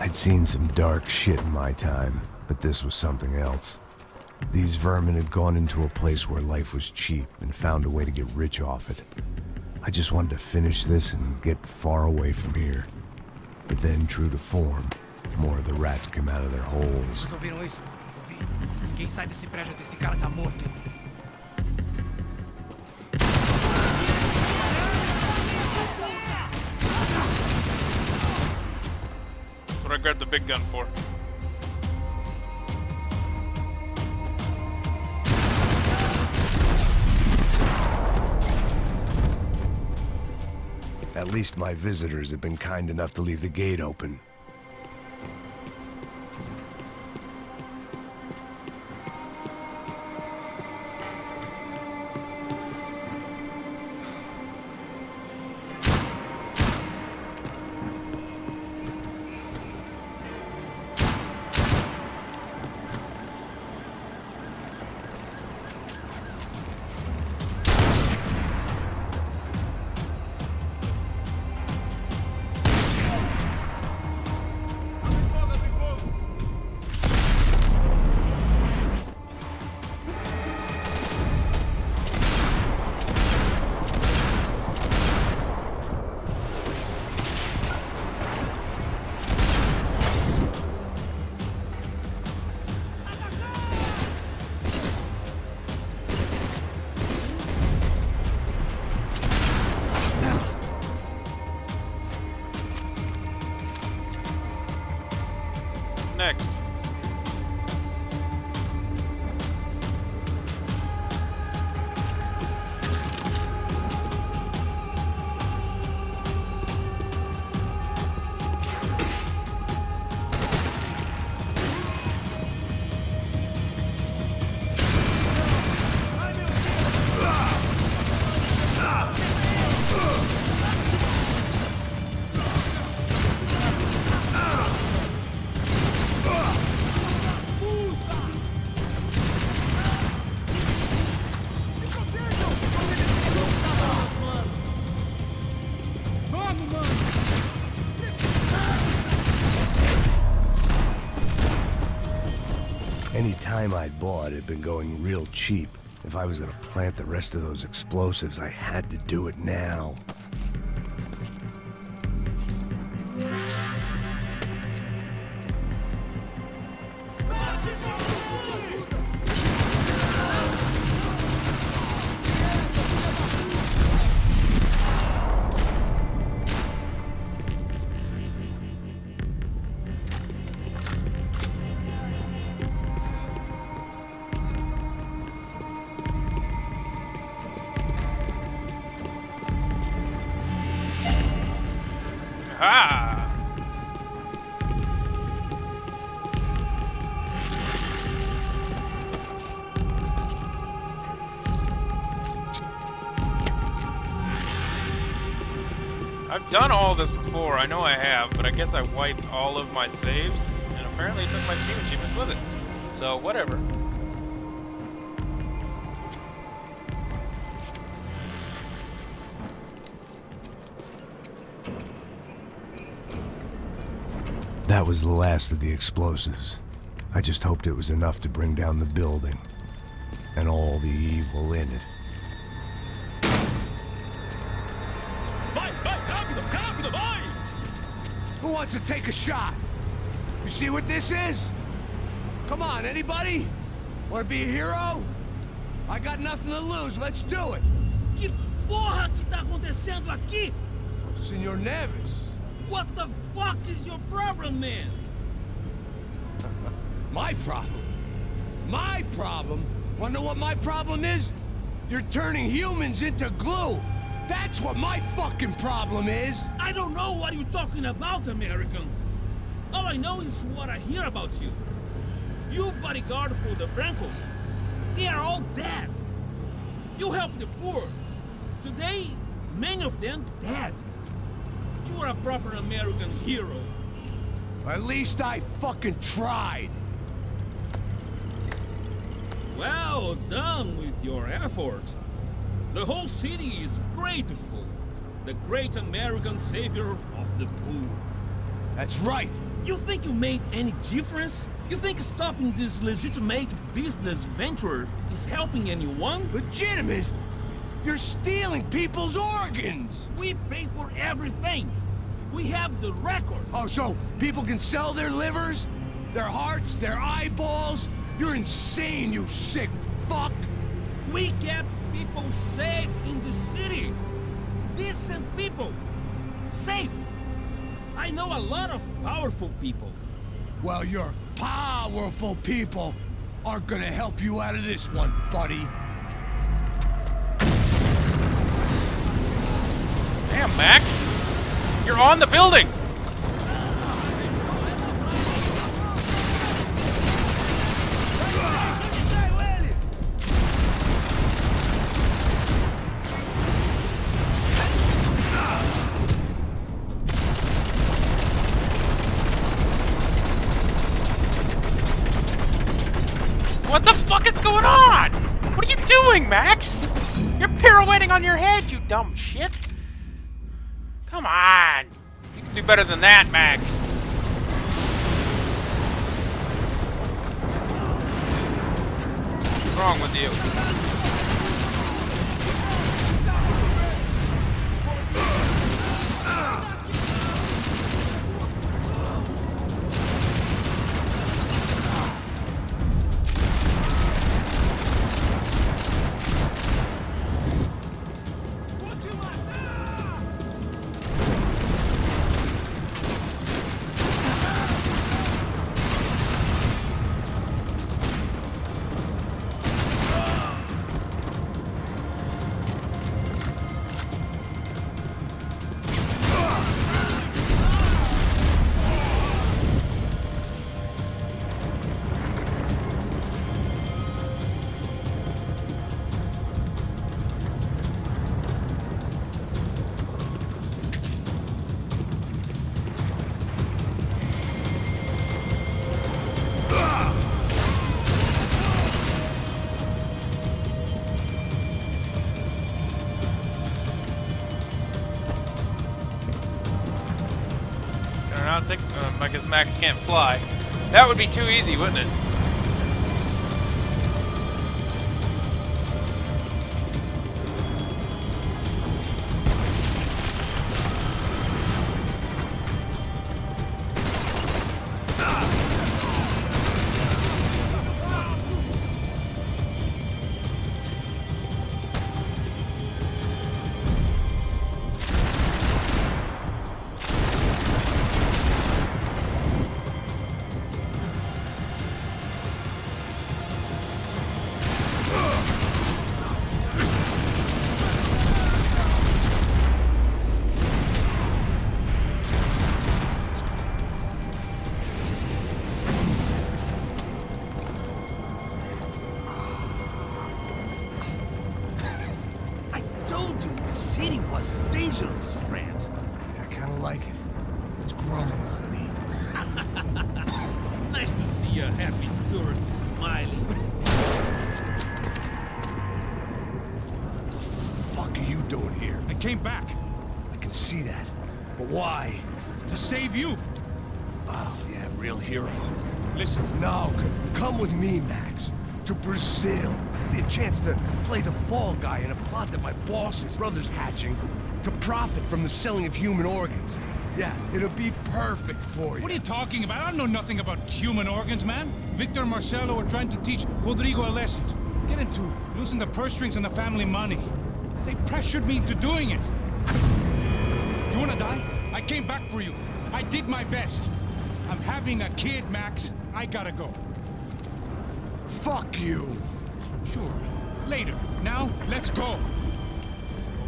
I'd seen some dark shit in my time, but this was something else. These vermin had gone into a place where life was cheap and found a way to get rich off it. I just wanted to finish this and get far away from here. But then, true to form, more of the rats came out of their holes. Vocês ouviram isso? Ouvi. Quem sai desse prédio desse cara tá morto. That's what I grabbed the big gun for. At least my visitors have been kind enough to leave the gate open. Next. Any time I'd bought had been going real cheap. If I was gonna plant the rest of those explosives, I had to do it now. Ah! I've done all this before, I know I have, but I guess I wiped all of my saves, and apparently it took my Steam achievements with it. So, whatever. was the last of the explosives. I just hoped it was enough to bring down the building. And all the evil in it. Who wants to take a shot? You see what this is? Come on, anybody? Want to be a hero? I got nothing to lose, let's do it! Que porra que tá acontecendo aqui? Senor Neves. What the fuck is your problem, man? My problem? My problem? Wanna know what my problem is? You're turning humans into glue! That's what my fucking problem is! I don't know what you're talking about, American. All I know is what I hear about you. You bodyguard for the Brancos. They are all dead. You help the poor. Today, many of them dead. You are a proper American hero. At least I fucking tried. Well done with your effort. The whole city is grateful. The great American savior of the poor. That's right. You think you made any difference? You think stopping this legitimate business venture is helping anyone? Legitimate? You're stealing people's organs! We pay for everything. We have the record. Oh, so people can sell their livers? Their hearts? Their eyeballs? You're insane, you sick fuck! We kept people safe in the city. Decent people. Safe. I know a lot of powerful people. Well, your powerful people aren't gonna help you out of this one, buddy. Damn, Max! You're on the building! What the fuck is going on? What are you doing, Max? You're pirouetting on your head, you dumb shit. Come on. You can do better than that, Max. What's wrong with you? I don't think, I guess Max can't fly. That would be too easy, wouldn't it? was dangerous, friend. I kind of like it. It's growing on me. Nice to see a happy tourist smiling. What the fuck are you doing here? I came back I can see that. But why? to save you. Oh, yeah, real hero. Listen, now, come with me, Max. To Brazil. Be a chance to play the fall guy in a plot that my boss's brother's hatching to profit from the selling of human organs. Yeah, it'll be perfect for you. What are you talking about? I don't know nothing about human organs, man. Victor and Marcelo are trying to teach Rodrigo a lesson. Get into losing the purse strings and the family money. They pressured me into doing it. You wanna die? I came back for you. I did my best. I'm having a kid, Max. I gotta go. Fuck you! Sure. Later. Now, let's go. Hope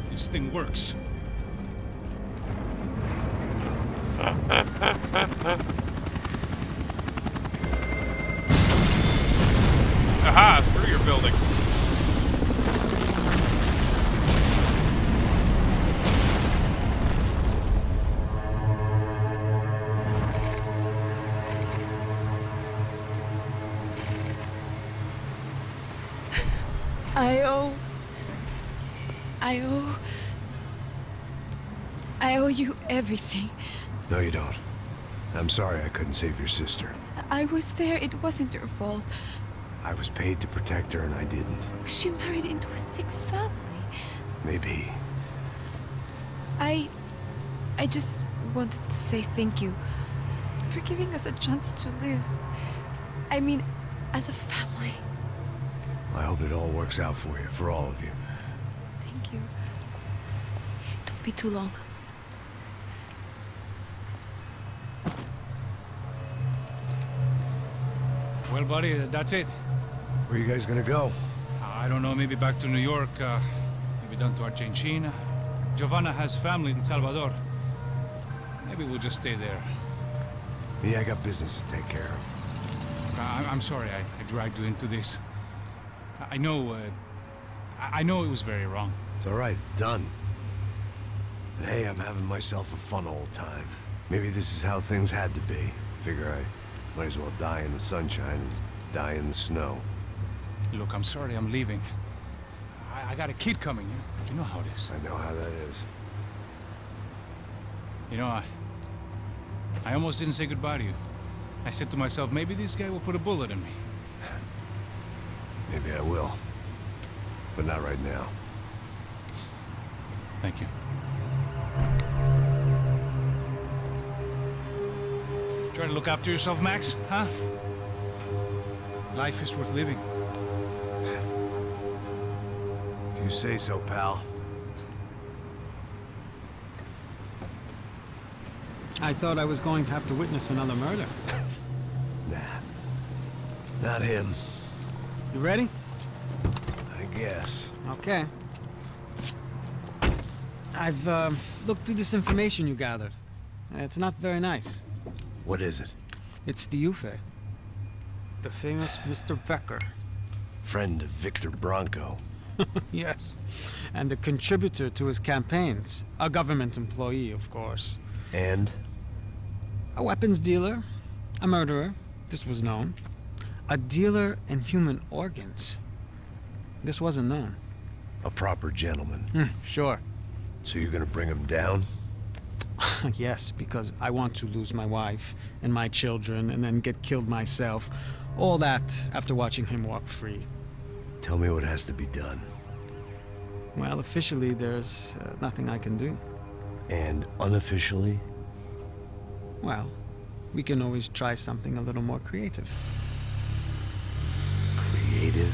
this thing works. Aha, screw your building. I owe you everything. No, you don't. I'm sorry I couldn't save your sister. I was there. It wasn't your fault. I was paid to protect her and I didn't. She married into a sick family. Maybe. I just wanted to say thank you for giving us a chance to live. I mean, as a family. I hope it all works out for you, for all of you. Thank you. Don't be too long. Well, buddy, that's it. Where are you guys gonna go? I don't know, maybe back to New York, maybe down to Argentina. Giovanna has family in Salvador. Maybe we'll just stay there. Me, I got business to take care of. I'm sorry I dragged you into this. I know it was very wrong. It's all right, it's done. And hey, I'm having myself a fun old time. Maybe this is how things had to be. Figure I might as well die in the sunshine as die in the snow. Look, I'm sorry I'm leaving. I got a kid coming. You know how it is. I know how that is. You know, I almost didn't say goodbye to you. I said to myself, maybe this guy will put a bullet in me. Maybe I will. But not right now. Thank you. Try to look after yourself, Max, huh? Life is worth living. If you say so, pal. I thought I was going to have to witness another murder. Nah. Not him. You ready? I guess. Okay. I've looked through this information you gathered. It's not very nice. What is it? It's the Ufe. The famous Mr. Becker. Friend of Victor Bronco. Yes. And a contributor to his campaigns. A government employee, of course. And? A weapons dealer. A murderer. This was known. A dealer in human organs. This wasn't known. A proper gentleman. Sure. So you're gonna bring him down? Yes, because I want to lose my wife and my children and then get killed myself. All that after watching him walk free. Tell me what has to be done. Well, officially, there's nothing I can do. And unofficially? Well, we can always try something a little more creative. Creative?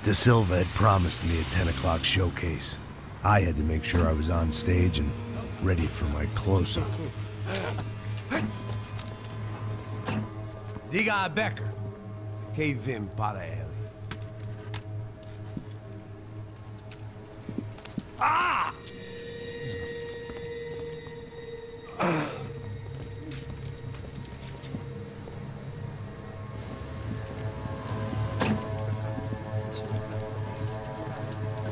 De Silva had promised me a 10 o'clock showcase. I had to make sure I was on stage and ready for my close-up. Diga a Becker. Que vim para ele. Ah!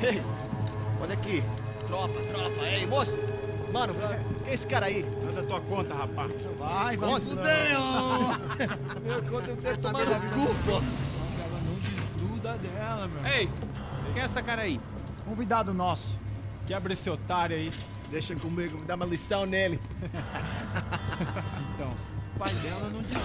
Ei, olha aqui. Tropa. Ei, moça. Mano, quem é esse cara aí? Manda tua conta, rapaz. Vai, se fudeu! Meu conta eu quero tomar no cu, pô. Ela não desgruda dela, meu. Ei, quem é essa cara aí? Convidado nosso. Quebra esse otário aí. Deixa comigo, vou dar uma lição nele. Então, o pai dela não disse.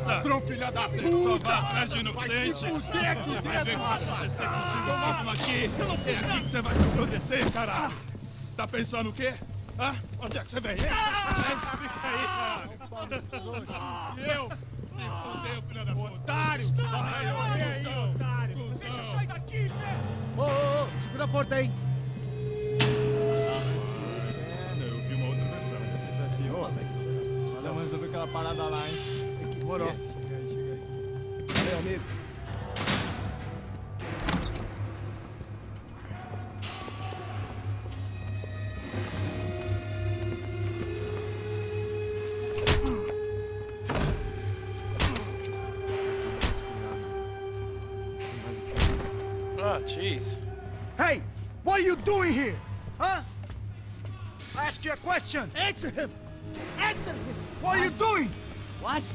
Patrão, filha da puta! Atrás de inocentes! Vai ver o que vai acontecer contigo mesmo aqui! É aqui que você vai se proteger, caralho! Tá pensando o quê? Hã? Onde é que você vem? Fica aí, caralho! Eu? Se fudeu, filha da puta! Otário! Vai aí, otário! Deixa eu sair daqui, né? Ô, segura a porta aí! Eu vi uma outra versão. Olha, mas eu vi aquela parada lá, hein? Demorou. Valeu, amigo. Oh, jeez. Hey, what are you doing here? Huh? I ask you a question. Answer him. Answer him. What are you doing? What?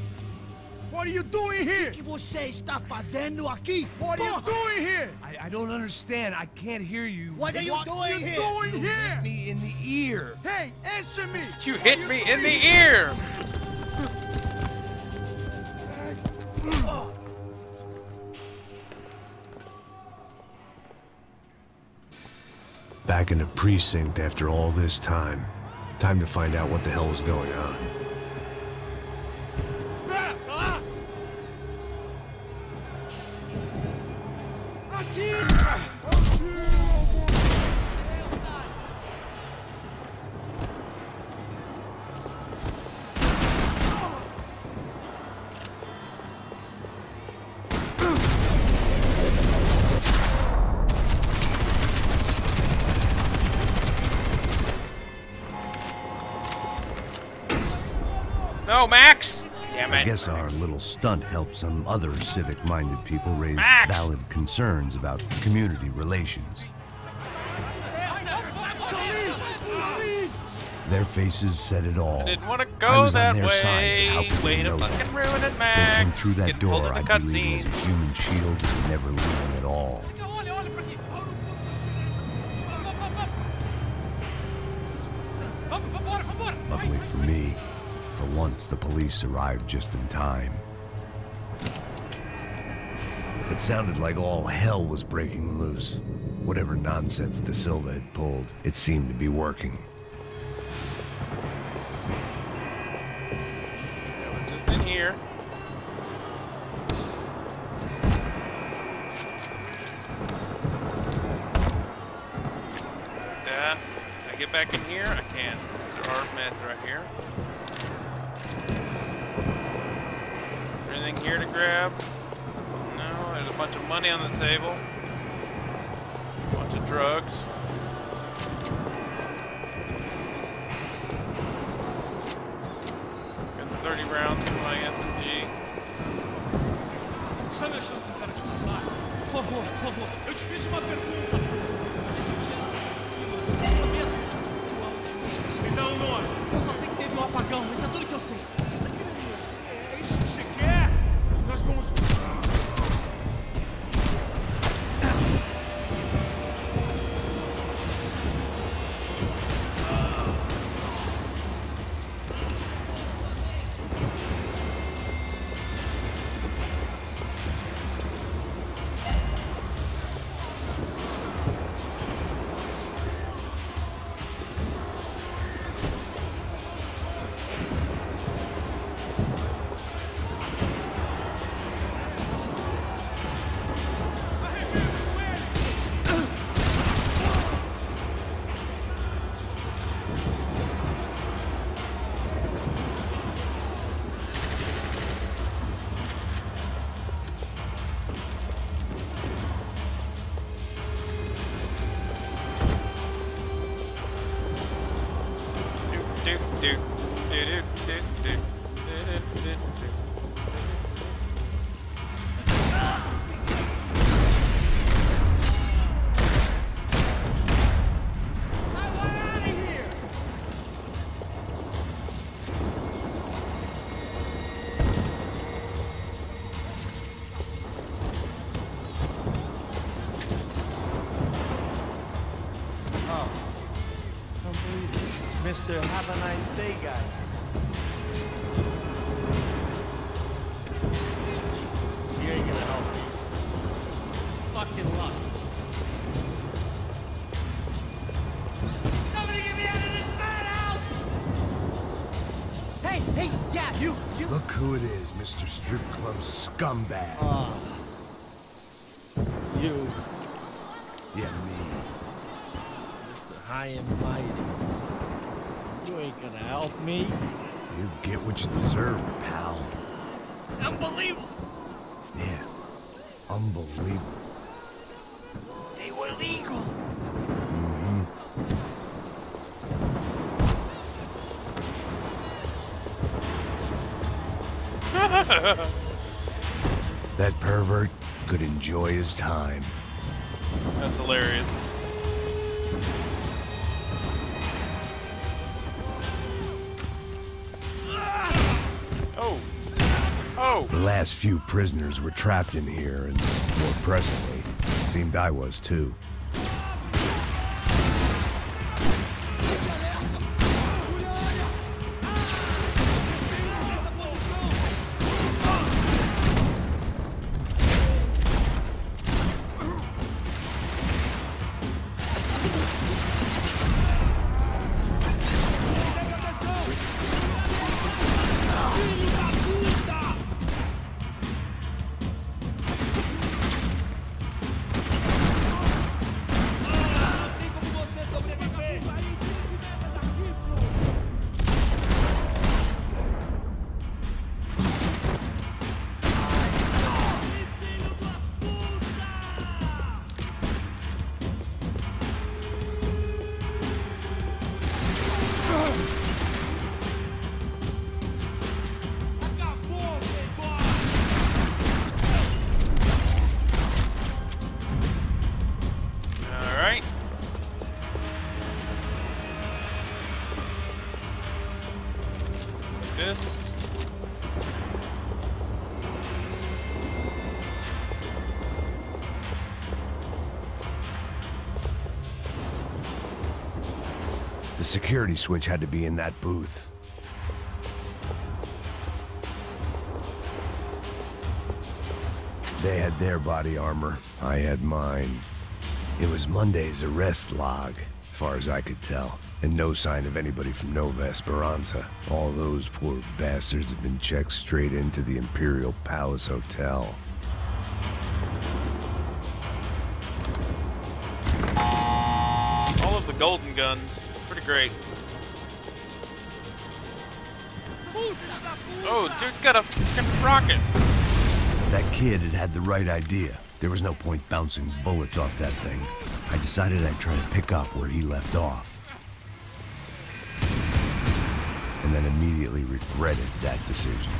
What are you doing here? O que você está fazendo aqui? What are you doing here? I don't understand. I can't hear you. What are you doing here? What are you doing here? Me in the ear. Hey, answer me. You hit me in the ear. Back in the precinct after all this time. Time to find out what the hell was going on. No, Max! Damn it. I guess our little stunt helped some other civic-minded people raise Max! valid concerns about community relations. Their faces said it all. I didn't want to I go was on that their side. How way. could Way they to know fucking that? ruin it, They Max. came through that Getting pulled door, in I the believe it was cutscene. a human shield that would never leaving at all. Luckily for me, for once the police arrived just in time. It sounded like all hell was breaking loose. Whatever nonsense De Silva had pulled, it seemed to be working. Just in here. Like that. Can I get back in here? I can. There are meds right here. Anything here to grab? No, there's a bunch of money on the table. A bunch of drugs. Got 30 rounds for my SMG. Está me achando com cara de matar? Por favor, eu te fiz uma pergunta. A gente chega aqui, me dá um nome. Eu só sei que teve um apagão, isso é tudo que eu sei. É isso que você quer? Nós vamos... Mr. Have a Nice Day guy. You ain't gonna help me. Fucking luck. Somebody get me out of this madhouse! Hey, yeah, you. Look who it is, Mr. Strip Club scumbag. You, Yeah, me. Mr. High and Mighty. You ain't gonna help me. You get what you deserve, pal. Unbelievable. Yeah, unbelievable. They were legal. That pervert could enjoy his time. That's hilarious. Oh. Oh. The last few prisoners were trapped in here, and more presently, seemed I was too. Alright. This. The security switch had to be in that booth. They had their body armor. I had mine. It was Monday's arrest log, as far as I could tell. And no sign of anybody from Nova Esperanza. All those poor bastards have been checked straight into the Imperial Palace Hotel. All of the golden guns. That's pretty great. Oh, dude's got a fucking rocket. That kid had had the right idea. There was no point bouncing bullets off that thing. I decided I'd try to pick up where he left off. And then immediately regretted that decision.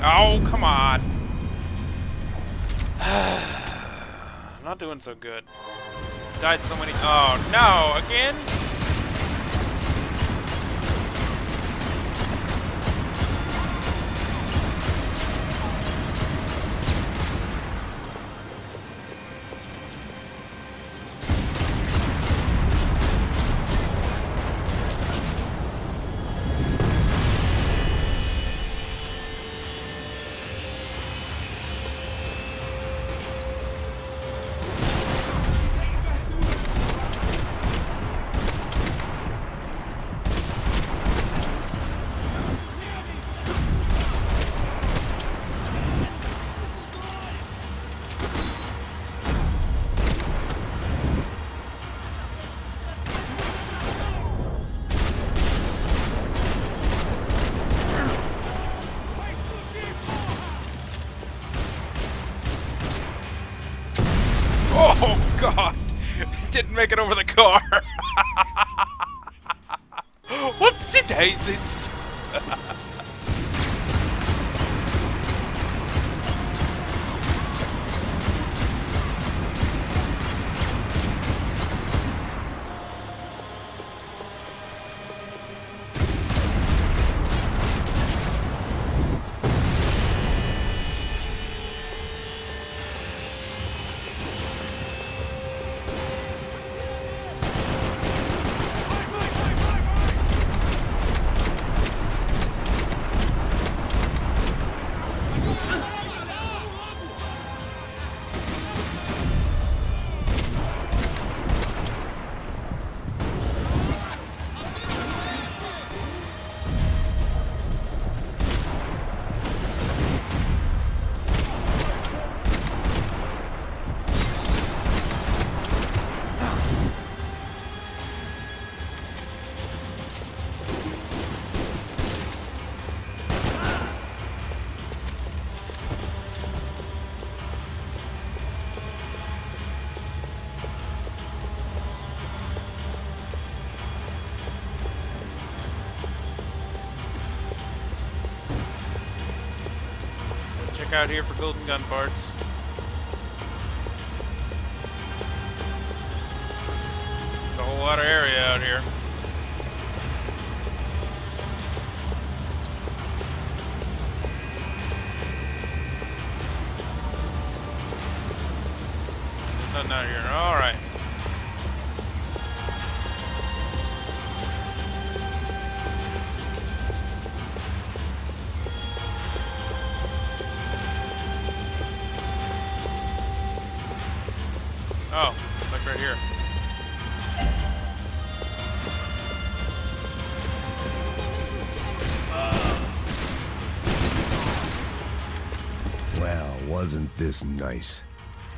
Oh, come on. Not doing so good. Died so many. Oh, no. Again? couldn't make it over the car. Whoopsie daisies. Out here for golden gun parts. There's a whole lot of area out here. There's nothing out here. All right. Oh, like right here. Well, wasn't this nice?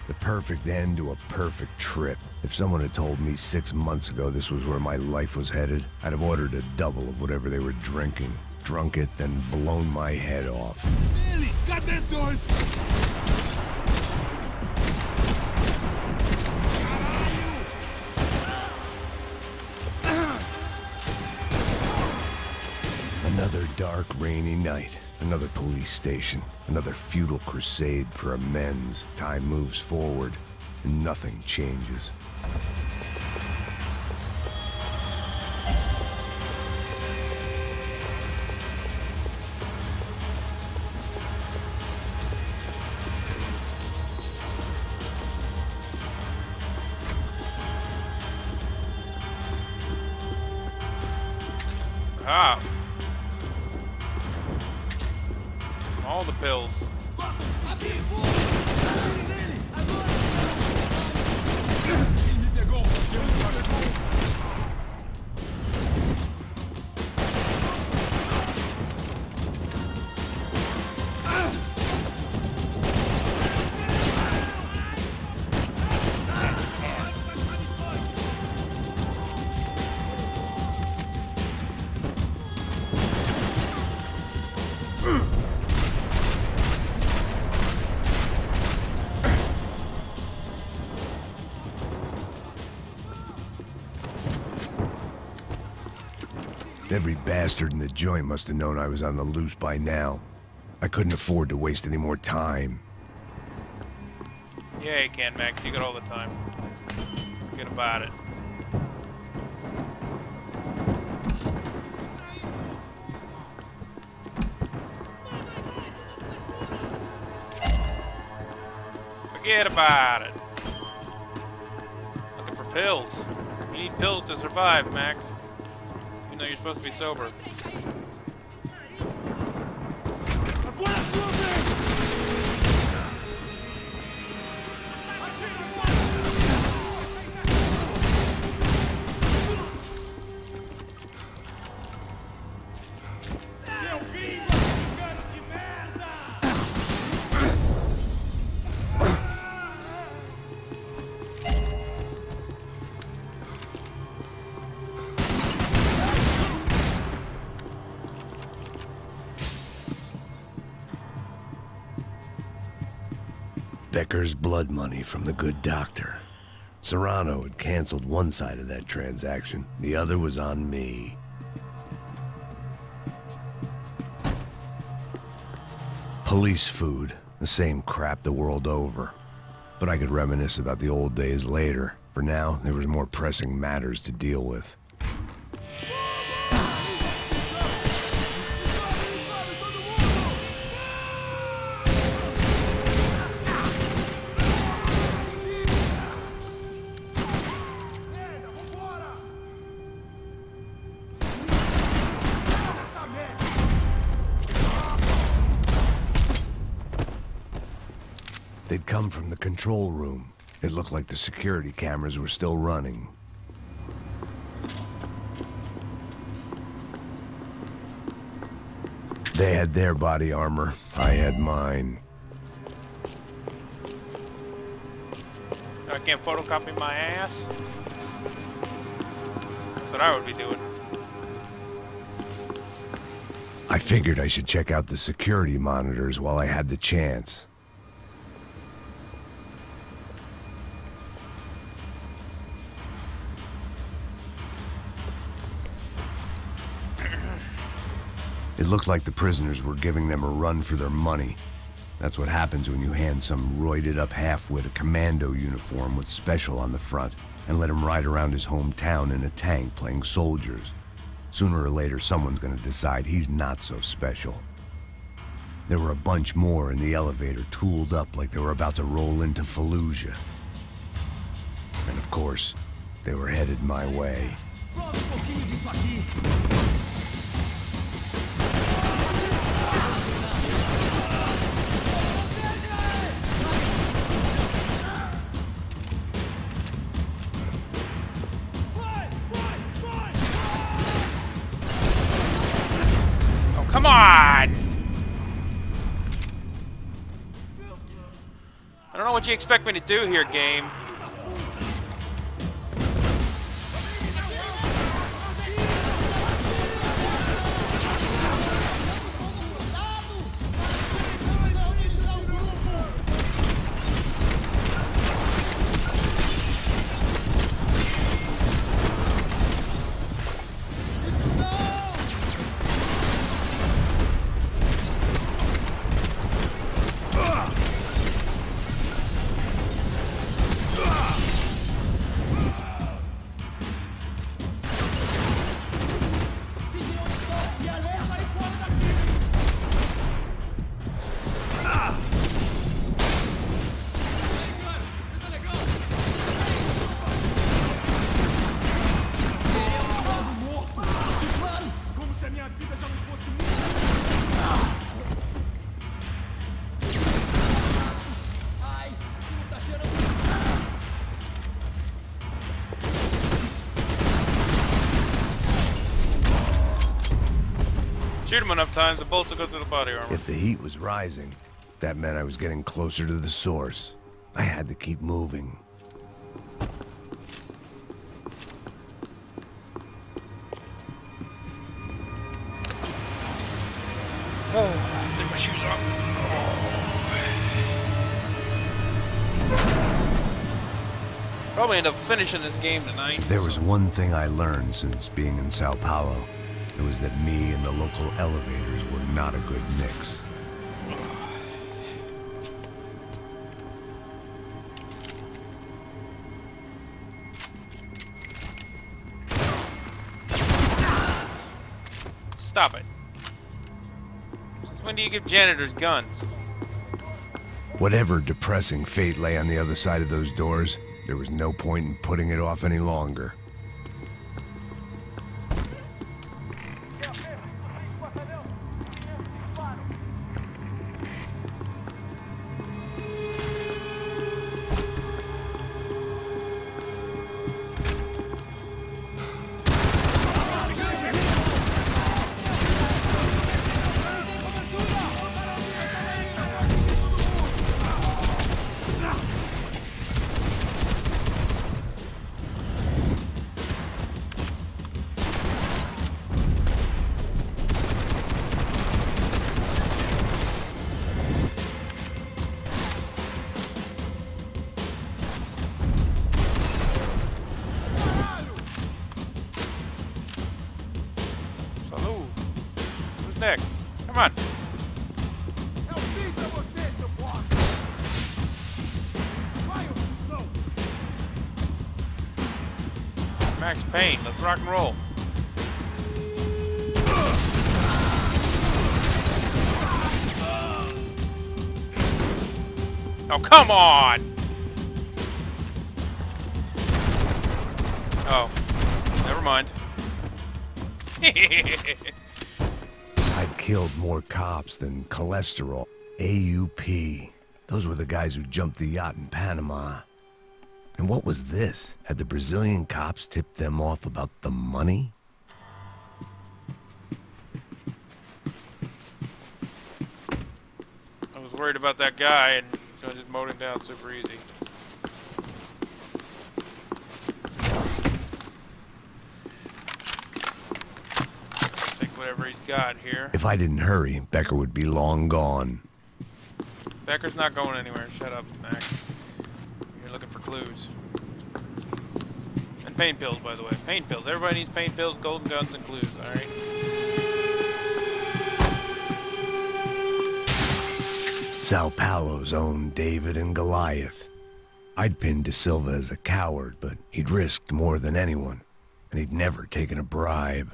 The perfect end to a perfect trip. If someone had told me 6 months ago this was where my life was headed, I'd have ordered a double of whatever they were drinking. Drunk it, then blown my head off. Billy, got this yours! Another dark, rainy night. Another police station. Another futile crusade for amends. Time moves forward, and nothing changes. Ah. All the pills. Every bastard in the joint must have known I was on the loose by now. I couldn't afford to waste any more time. Yeah, you can, Max. You got all the time. Forget about it. Forget about it. Looking for pills. You need pills to survive, Max. Even though you're supposed to be sober. Becker's blood money from the good doctor. Serrano had canceled one side of that transaction. The other was on me. Police food. The same crap the world over. But I could reminisce about the old days later. For now, there was more pressing matters to deal with. They'd come from the control room. It looked like the security cameras were still running. They had their body armor. I had mine. I can't photocopy my ass. That's what I would be doing. I figured I should check out the security monitors while I had the chance. It looked like the prisoners were giving them a run for their money. That's what happens when you hand some roided-up halfwit a commando uniform with special on the front and let him ride around his hometown in a tank playing soldiers. Sooner or later, someone's gonna decide he's not so special. There were a bunch more in the elevator, tooled up like they were about to roll into Fallujah. And of course, they were headed my way. Come on! I don't know what you expect me to do here, game. Shoot him enough times, the bolts will go through the body armor. If the heat was rising, that meant I was getting closer to the source. I had to keep moving. Oh, take my shoes off. Oh. Probably end up finishing this game tonight. If there was one thing I learned since being in Sao Paulo, it was that me and the local elevators were not a good mix. Stop it. Since when do you give janitors guns? Whatever depressing fate lay on the other side of those doors, there was no point in putting it off any longer. next? Come on. Max Payne, let's rock and roll. Oh, come on! Oh, never mind. I'd killed more cops than cholesterol. AUP. Those were the guys who jumped the yacht in Panama. And what was this? Had the Brazilian cops tipped them off about the money? I was worried about that guy, and I just mowed him down super easy. Take whatever he's got here. If I didn't hurry, Becker would be long gone. Becker's not going anywhere. Shut up, Max. You're looking for clues. And pain pills, by the way. Pain pills. Everybody needs pain pills, golden guns, and clues, alright? Sao Paulo's own David and Goliath. I'd pinned De Silva as a coward, but he'd risked more than anyone, and he'd never taken a bribe.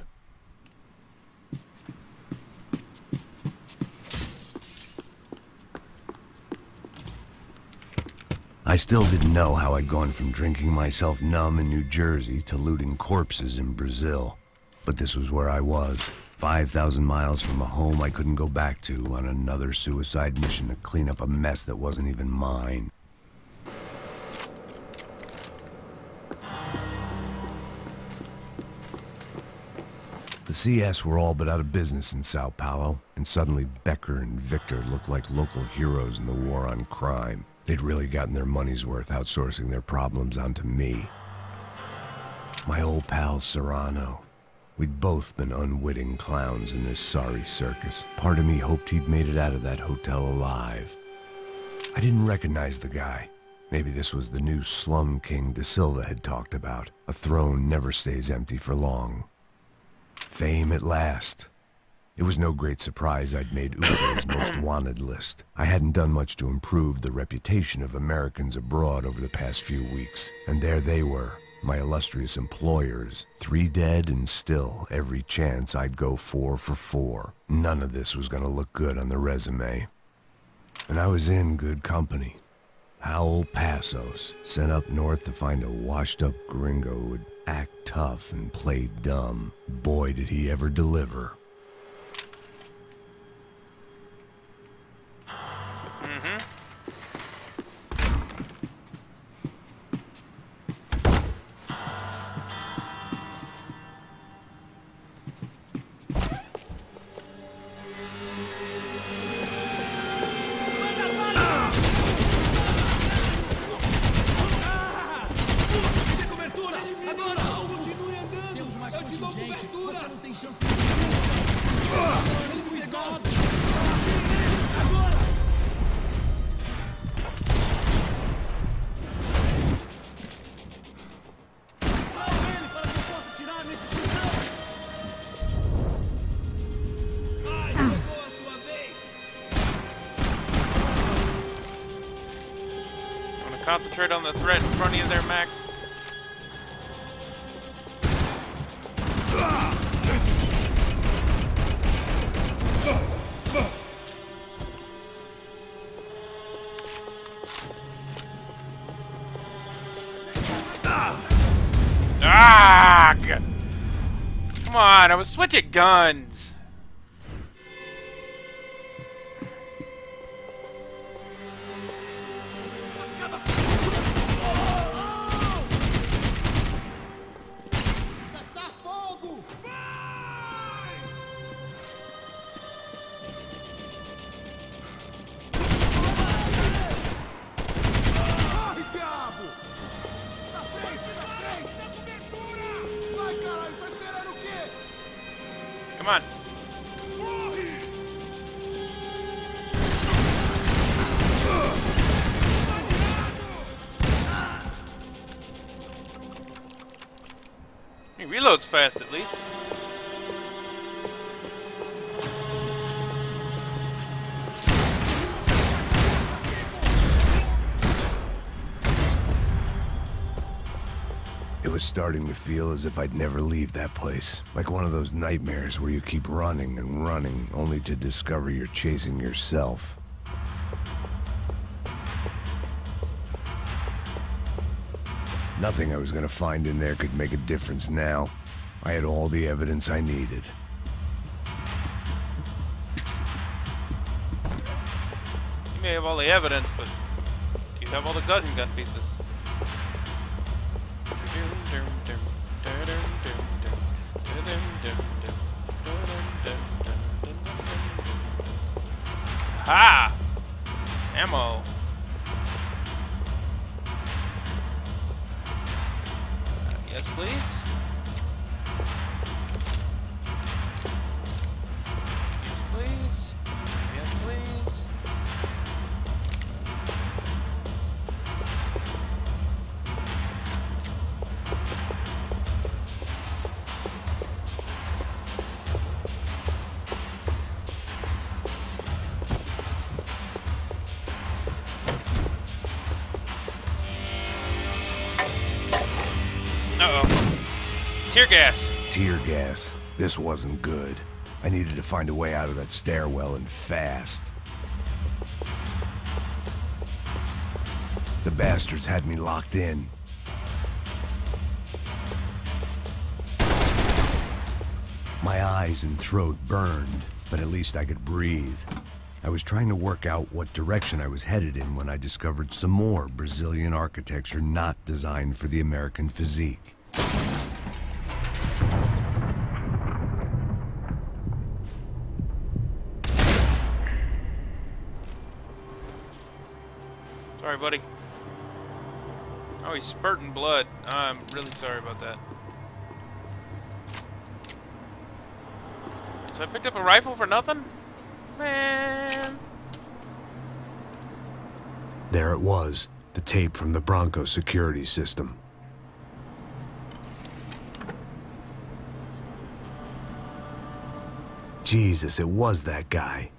I still didn't know how I'd gone from drinking myself numb in New Jersey to looting corpses in Brazil. But this was where I was, 5,000 miles from a home I couldn't go back to, on another suicide mission to clean up a mess that wasn't even mine. The CS were all but out of business in Sao Paulo, and suddenly Becker and Victor looked like local heroes in the war on crime. They'd really gotten their money's worth outsourcing their problems onto me. My old pal Serrano. We'd both been unwitting clowns in this sorry circus. Part of me hoped he'd made it out of that hotel alive. I didn't recognize the guy. Maybe this was the new slum king De Silva had talked about. A throne never stays empty for long. Fame at last. It was no great surprise I'd made Ube's most wanted list. I hadn't done much to improve the reputation of Americans abroad over the past few weeks, and there they were, my illustrious employers, 3 dead and still every chance I'd go 4 for 4. None of this was gonna look good on the resume. And I was in good company. Howell Passos, sent up north to find a washed-up gringo who would act tough and play dumb. Boy, did he ever deliver. Concentrate on the threat in front of you there, Max. Ah! Come on, I was switching guns. Come on. He reloads fast, at least. was starting to feel as if I'd never leave that place. Like one of those nightmares where you keep running and running, only to discover you're chasing yourself. Nothing I was gonna find in there could make a difference now. I had all the evidence I needed. You may have all the evidence, but do you have all the gun pieces? Ha! Ammo. Yes, please. Yes, please. Yes, please. Uh-oh. Tear gas. Tear gas. This wasn't good. I needed to find a way out of that stairwell, and fast. The bastards had me locked in. My eyes and throat burned, but at least I could breathe. I was trying to work out what direction I was headed in when I discovered some more Brazilian architecture not designed for the American physique. Sorry, buddy. Oh, he's spurting blood. I'm really sorry about that. So I picked up a rifle for nothing? Man. There it was, the tape from the Bronco security system. Jesus, it was that guy.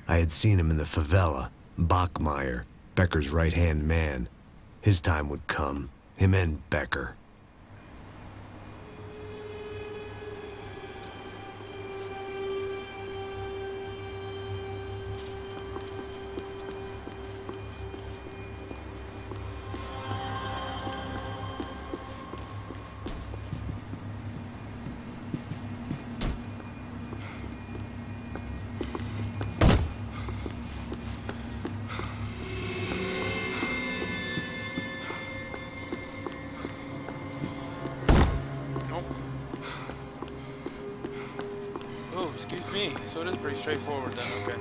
I had seen him in the favela. Bachmeyer, Becker's right-hand man. His time would come. Him and Becker. So it is pretty straightforward then, okay.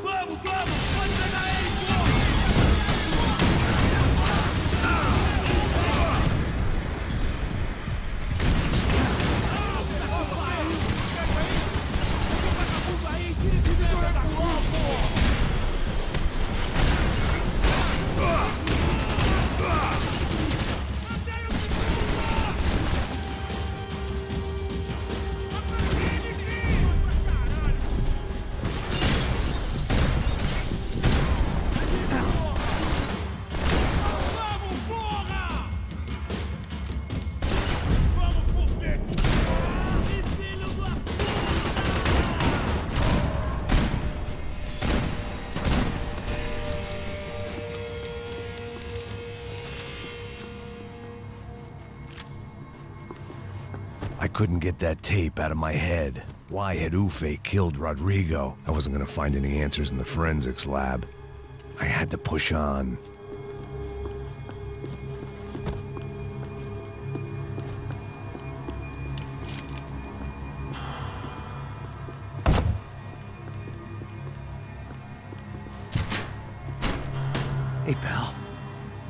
Vamos, vamos! Pode pegar ele, pô! I couldn't get that tape out of my head. Why had Ufe killed Rodrigo? I wasn't gonna find any answers in the forensics lab. I had to push on. Hey, pal.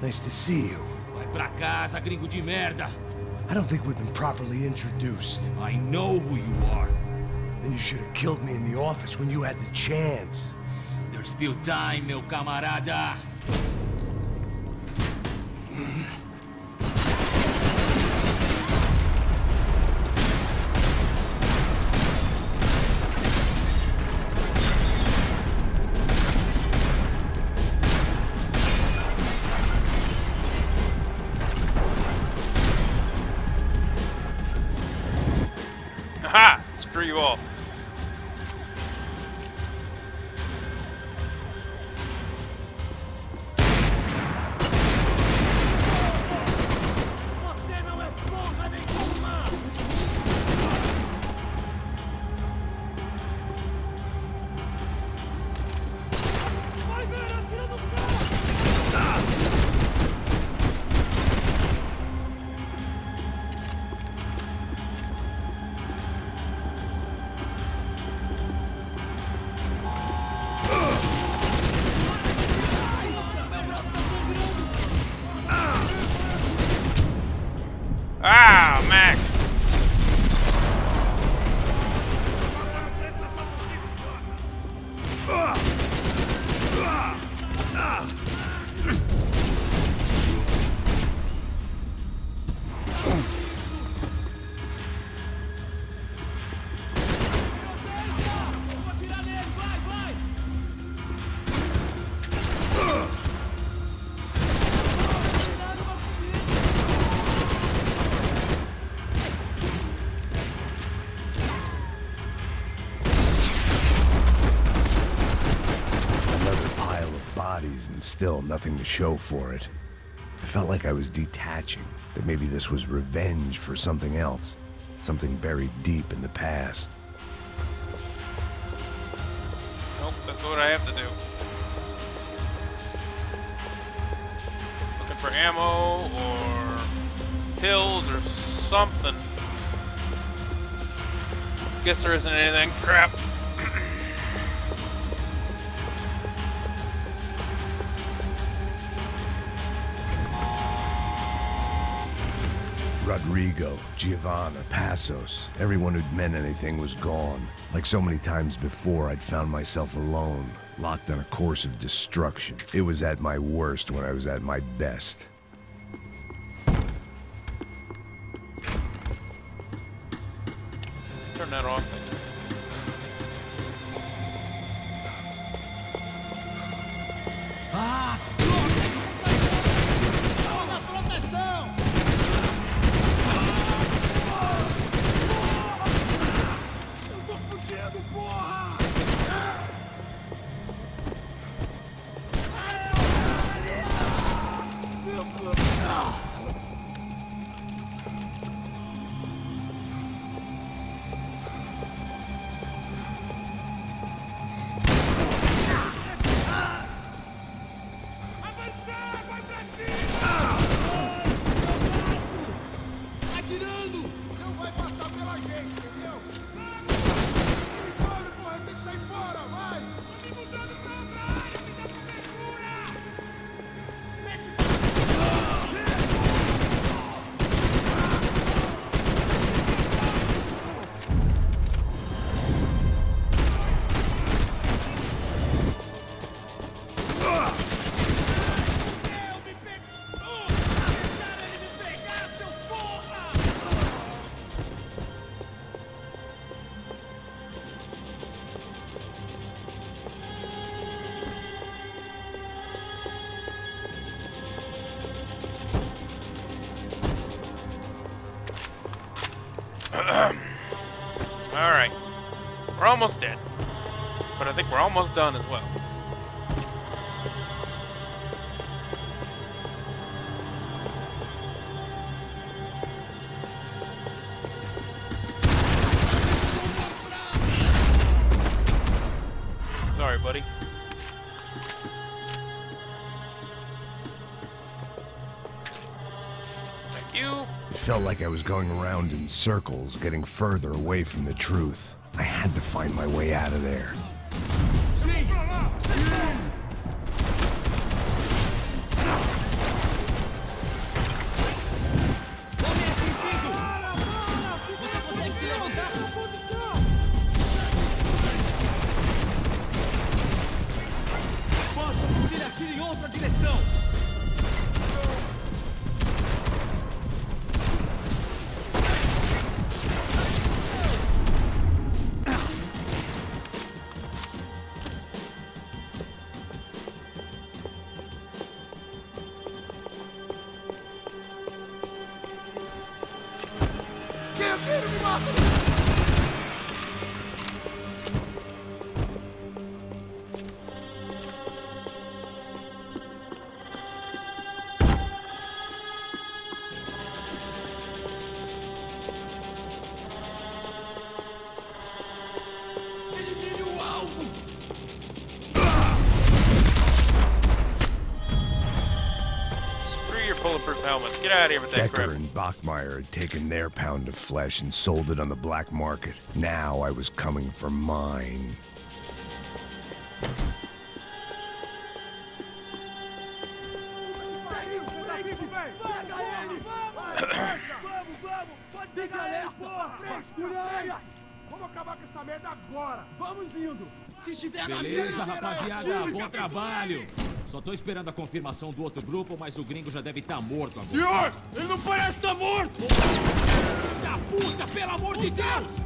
Nice to see you. Vai pra casa, gringo de merda. I don't think we've been properly introduced. I know who you are. Then you should have killed me in the office when you had the chance. There's still time, meu camarada. Ha! Screw you all. Você não é porra nenhuma! Vai ver, atira nos caras! Ah, Max! Vou atirar nele, vai, vai! Another pile of bodies and still nothing to show for it. I felt like I was detaching, that maybe this was revenge for something else, something buried deep in the past. Nope, that's what I have to do. Looking for ammo or pills or something. Guess there isn't anything. Crap. Rodrigo, Giovanna, Passos, everyone who'd meant anything was gone. Like so many times before, I'd found myself alone, locked on a course of destruction. It was at my worst when I was at my best. Turn that off. Ah, droga! Toda proteção! Eu tô fudido, porra! Avançar! Vai pra cima! Atirando! Não vai passar pela gente, entendeu? Uniforme, porra! Tem que sair fora! Vai! Tô me mudando pra outra área! Me dá cobertura! Mete deixaram ele me pegar, seus porra! Alright. We're almost dead. But I think we're almost done as well. Sorry, buddy. Thank you. It felt like I was going around in circles, getting further away from the truth. I had to find my way out of there. Homem atingido! Você consegue se levantar? Posso que ele atire em outra direção! Quem atira me mata! helmets. Get out of here with that Becker crap. and Bachmeyer had taken their pound of flesh and sold it on the black market. Now I was coming for mine. Vamos acabar com essa merda agora! Vamos indo! Se estiver na Beleza, rapaziada, bom trabalho. Só tô esperando a confirmação do outro grupo, mas o gringo já deve estar morto agora. Senhor, ele não parece estar morto! Filho da puta, pelo amor de Deus!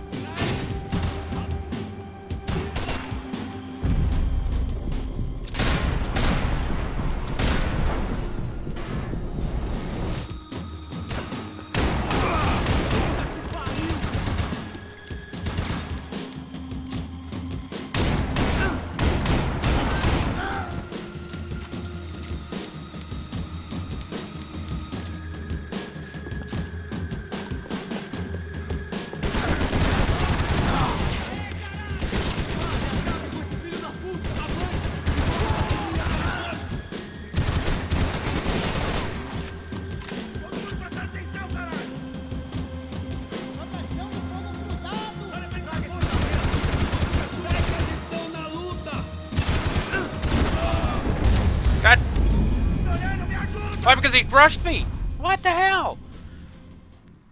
Why? Because he rushed me! What the hell?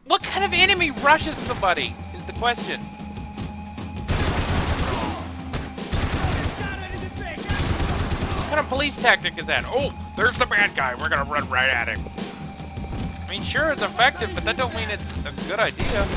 What kind of enemy rushes somebody? Is the question. What kind of police tactic is that? Oh, there's the bad guy. We're gonna run right at him. I mean, sure, it's effective, but that don't mean it's a good idea.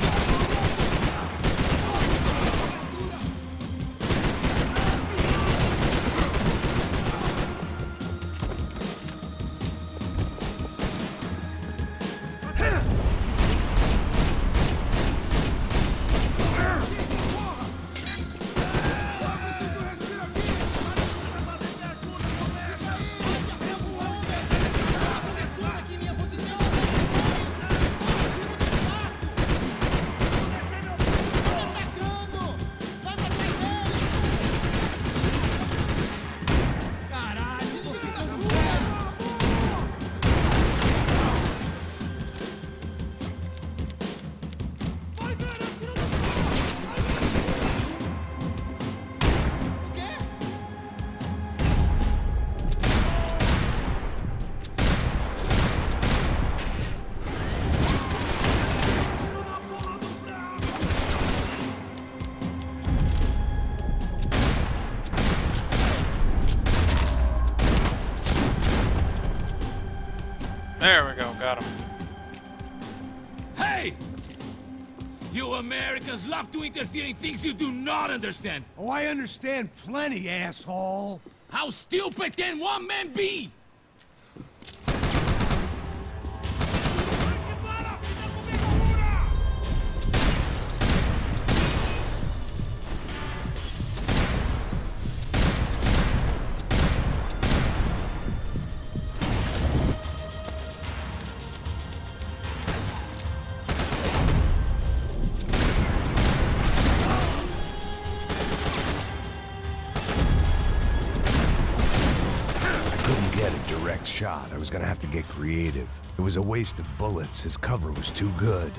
There we go, got him. Hey! You Americans love to interfere in things you do not understand. Oh, I understand plenty, asshole. How stupid can one man be? Shot. I was gonna have to get creative. It was a waste of bullets. His cover was too good.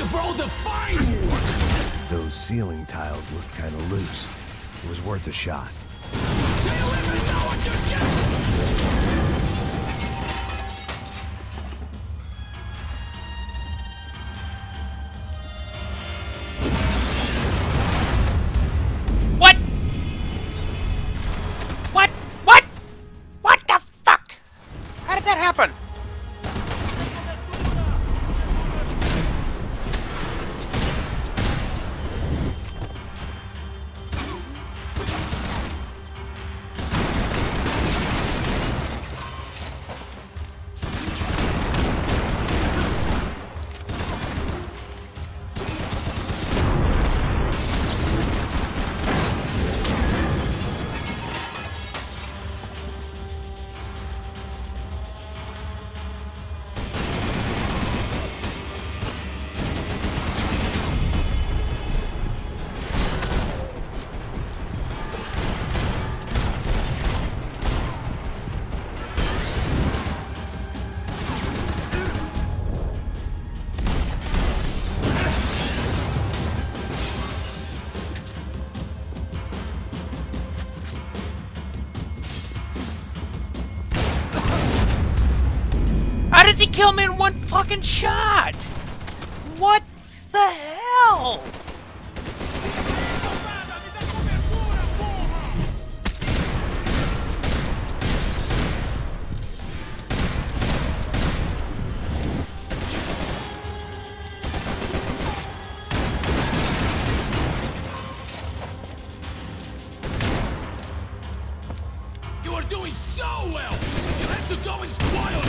For all the fine work. Those ceiling tiles looked kind of loose. It was worth a shot. Do you even know what you're getting? What? What? What? What the fuck? How did that happen? he kill me in one fucking shot? What the hell? You are doing so well! You had to go and spoil it!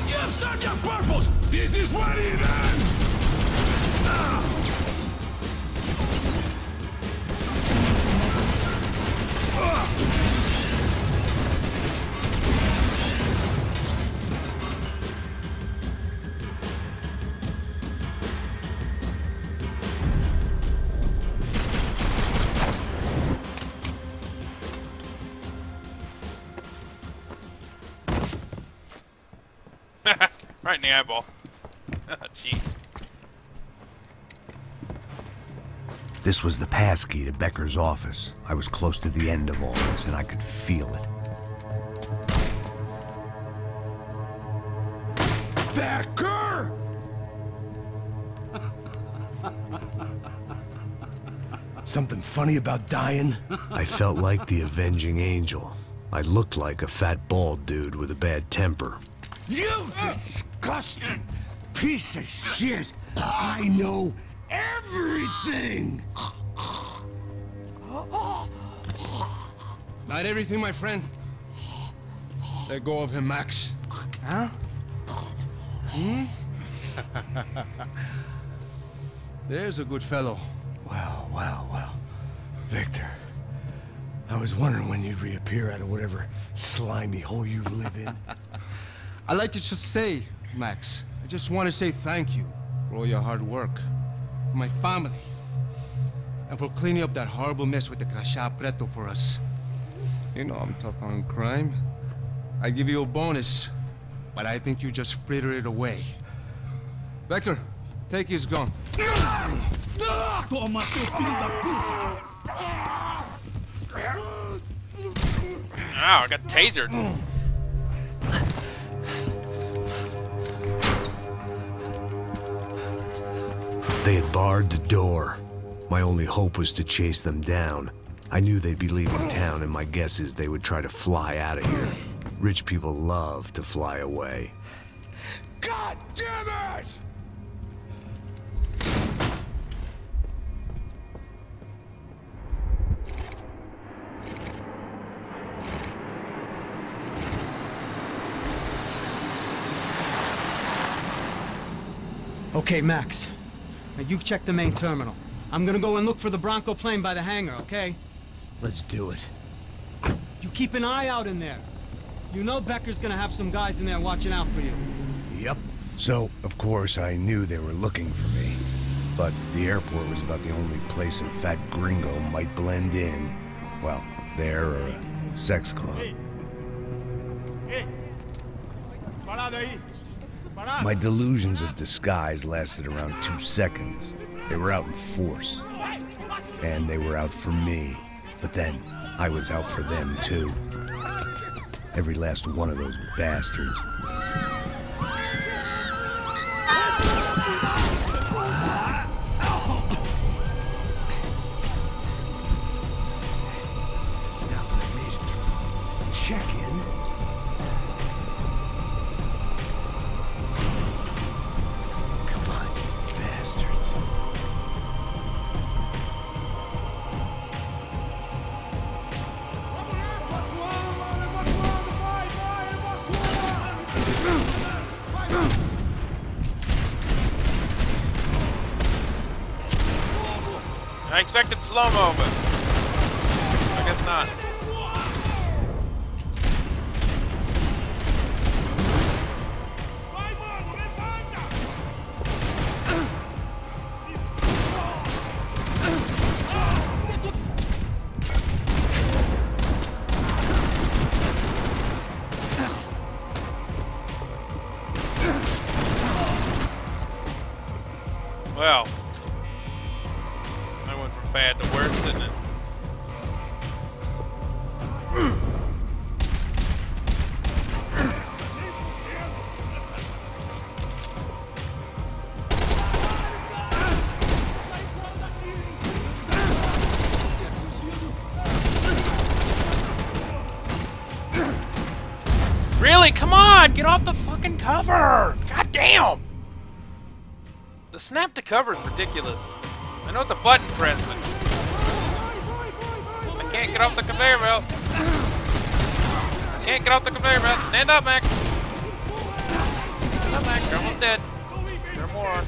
You served your purpose! This is what it is! Right in the eyeball. Jeez. This was the passkey to Becker's office. I was close to the end of all this, and I could feel it. Becker! Something funny about dying? I felt like the avenging angel. I looked like a fat bald dude with a bad temper. You disgusting piece of shit! I know everything! Not everything, my friend. Let go of him, Max. Huh? Hmm? There's a good fellow. Well. Victor, I was wondering when you'd reappear out of whatever slimy hole you live in. I'd like to just say, Max, I just want to say thank you for all your hard work, for my family, and for cleaning up that horrible mess with the Crachá Preto for us. You know I'm tough on crime. I give you a bonus, but I think you just fritter it away. Becker, take his gun. Toma, seu filho da puta! Ow, I got tasered. They had barred the door. My only hope was to chase them down. I knew they'd be leaving town, and my guess is they would try to fly out of here. Rich people love to fly away. God damn it! Okay, Max. Now you check the main terminal. I'm gonna go and look for the Bronco plane by the hangar, okay? Let's do it. You keep an eye out in there. You know Becker's gonna have some guys in there watching out for you. Yep. So, of course, I knew they were looking for me. But the airport was about the only place a fat gringo might blend in. Well, there or a sex club. My delusions of disguise lasted around 2 seconds. They were out in force. And they were out for me. But then, I was out for them, too. Every last one of those bastards. Now that I made it through check-in, come on, bastards. I expected slow-mo, but I guess not. Well, I went from bad to worse, didn't it? Really? Come on! Get off the fucking cover! God damn! The snap to cover is ridiculous. I know it's a button press, but I can't get off the conveyor belt. I can't get off the conveyor belt. Stand up, Max. Stand up, Max. You're almost dead. You're a moron.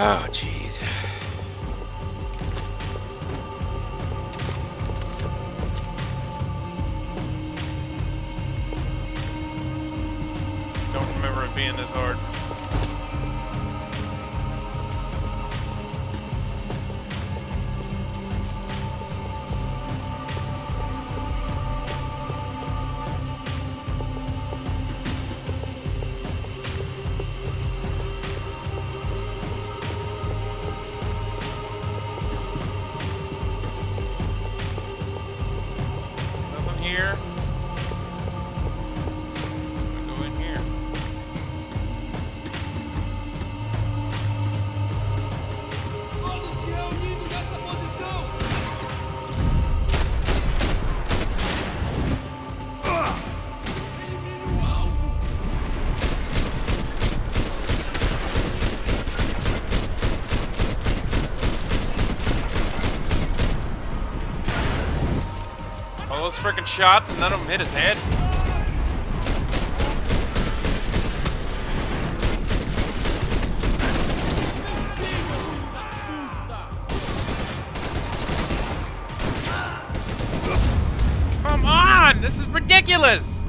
Oh, jeez. Don't remember it being this hard. Here. Go in here. Todos se reunindo nessa posição. Elimine o alvo. All those freaking shots and none of them hit his head. Come on! This is ridiculous!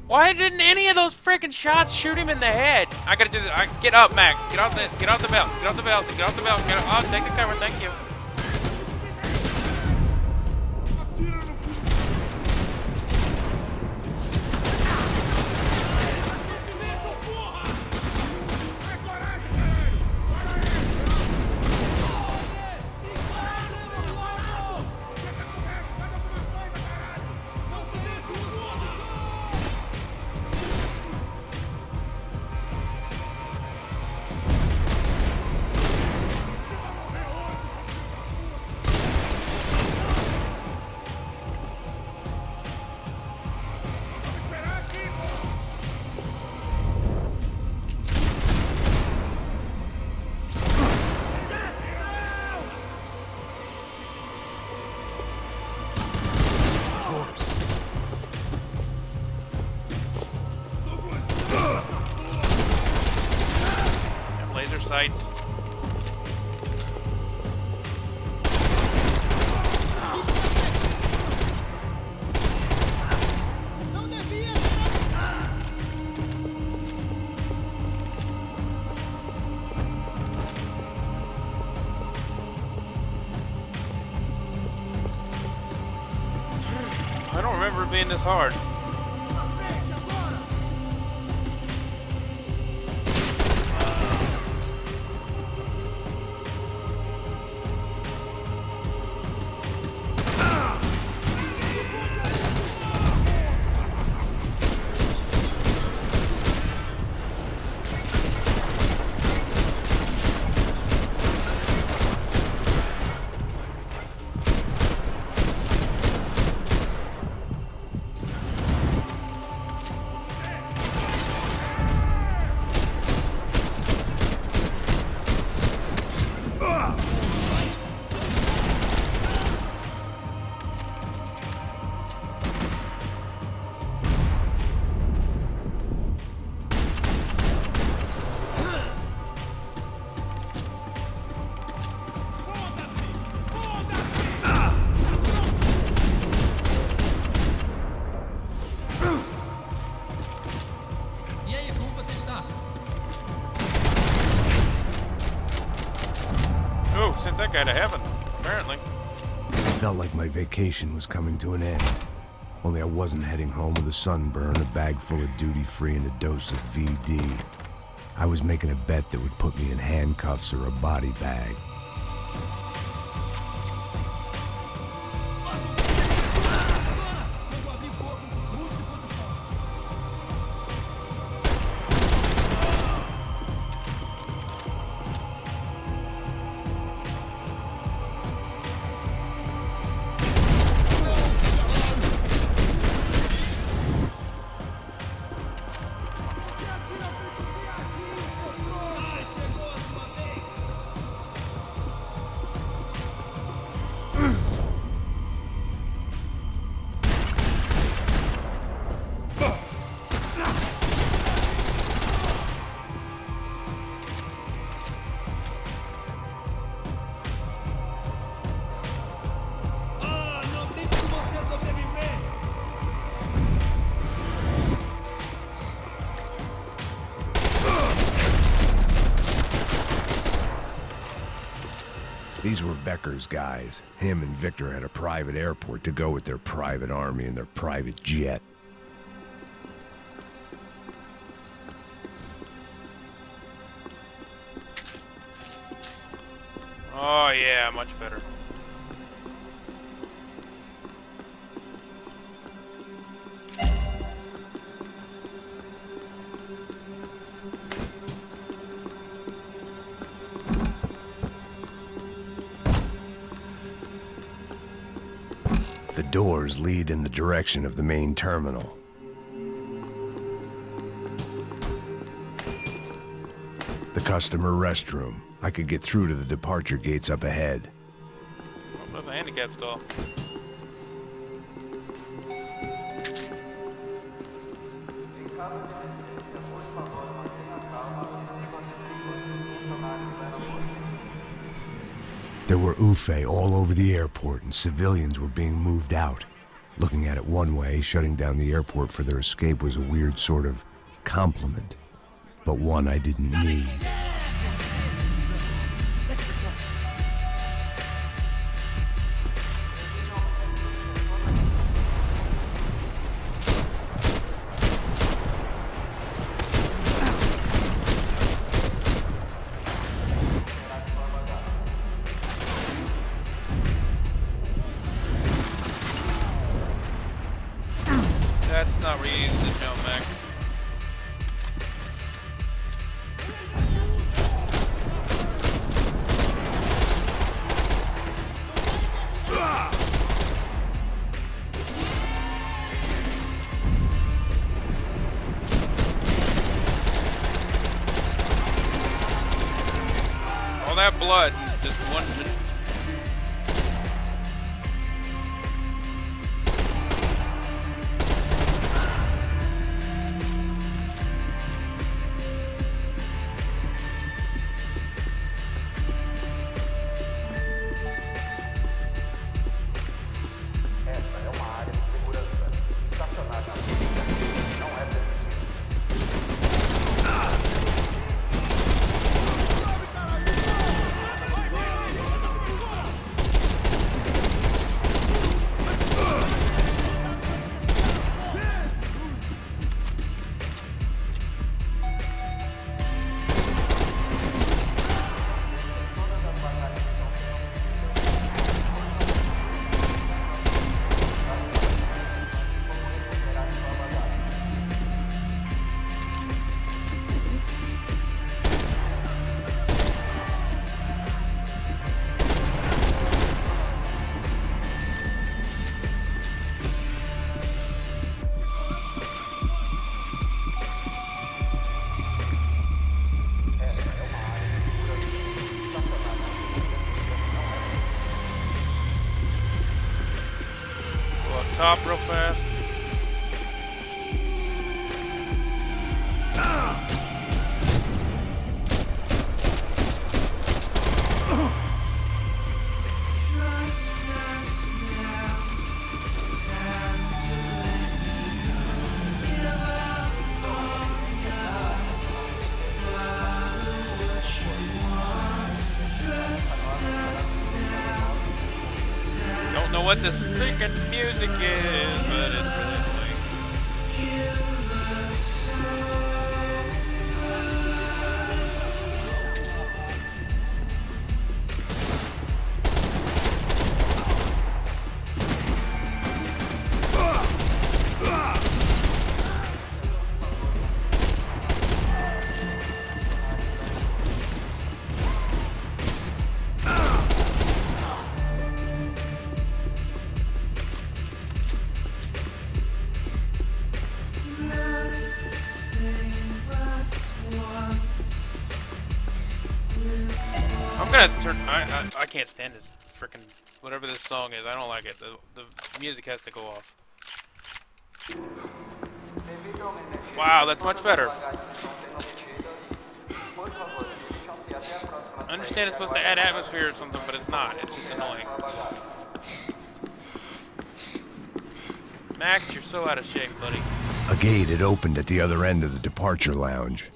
Why didn't any of those freaking shots shoot him in the head? I gotta do this. Get up, Max. Get off the belt. Get off the belt. Get off the belt. Get off. Oh, take the cover. Thank you. Laser sights. playing this hard. Sent that guy to heaven, apparently. It felt like my vacation was coming to an end. Only I wasn't heading home with a sunburn, a bag full of duty-free, and a dose of VD. I was making a bet that would put me in handcuffs or a body bag. These were Becker's guys. Him and Victor had a private airport to go with their private army and their private jet. Oh yeah, much better. The doors lead in the direction of the main terminal. The customer restroom. I could get through to the departure gates up ahead. Oh, there's a handicap stall. There were UFE all over the airport, and civilians were being moved out. Looking at it one way, shutting down the airport for their escape was a weird sort of compliment, but one I didn't need. That's not where you use the jump, Max. All that blood, just one. top real fast. Don't know what this freaking music is, but it's really annoying. I'm gonna turn. I can't stand this frickin' whatever this song is. I don't like it. The music has to go off. Wow, that's much better. I understand it's supposed to add atmosphere or something, but it's not. It's just annoying. Max, you're so out of shape, buddy. A gate had opened at the other end of the departure lounge.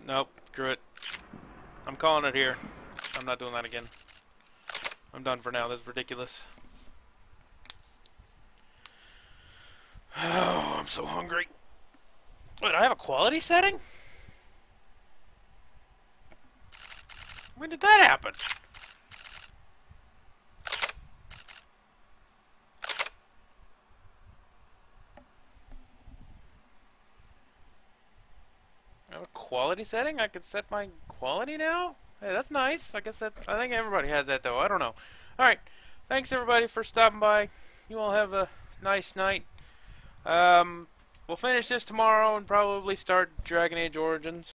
Nope, screw it. I'm calling it here. I'm not doing that again. I'm done for now. This is ridiculous. Oh, I'm so hungry. Wait, I have a quality setting? When did that happen? I have a quality setting? I can set my quality now? Hey, that's nice. I guess that, I think everybody has that though. I don't know. Alright. Thanks everybody for stopping by. You all have a nice night. We'll finish this tomorrow and probably start Dragon Age Origins.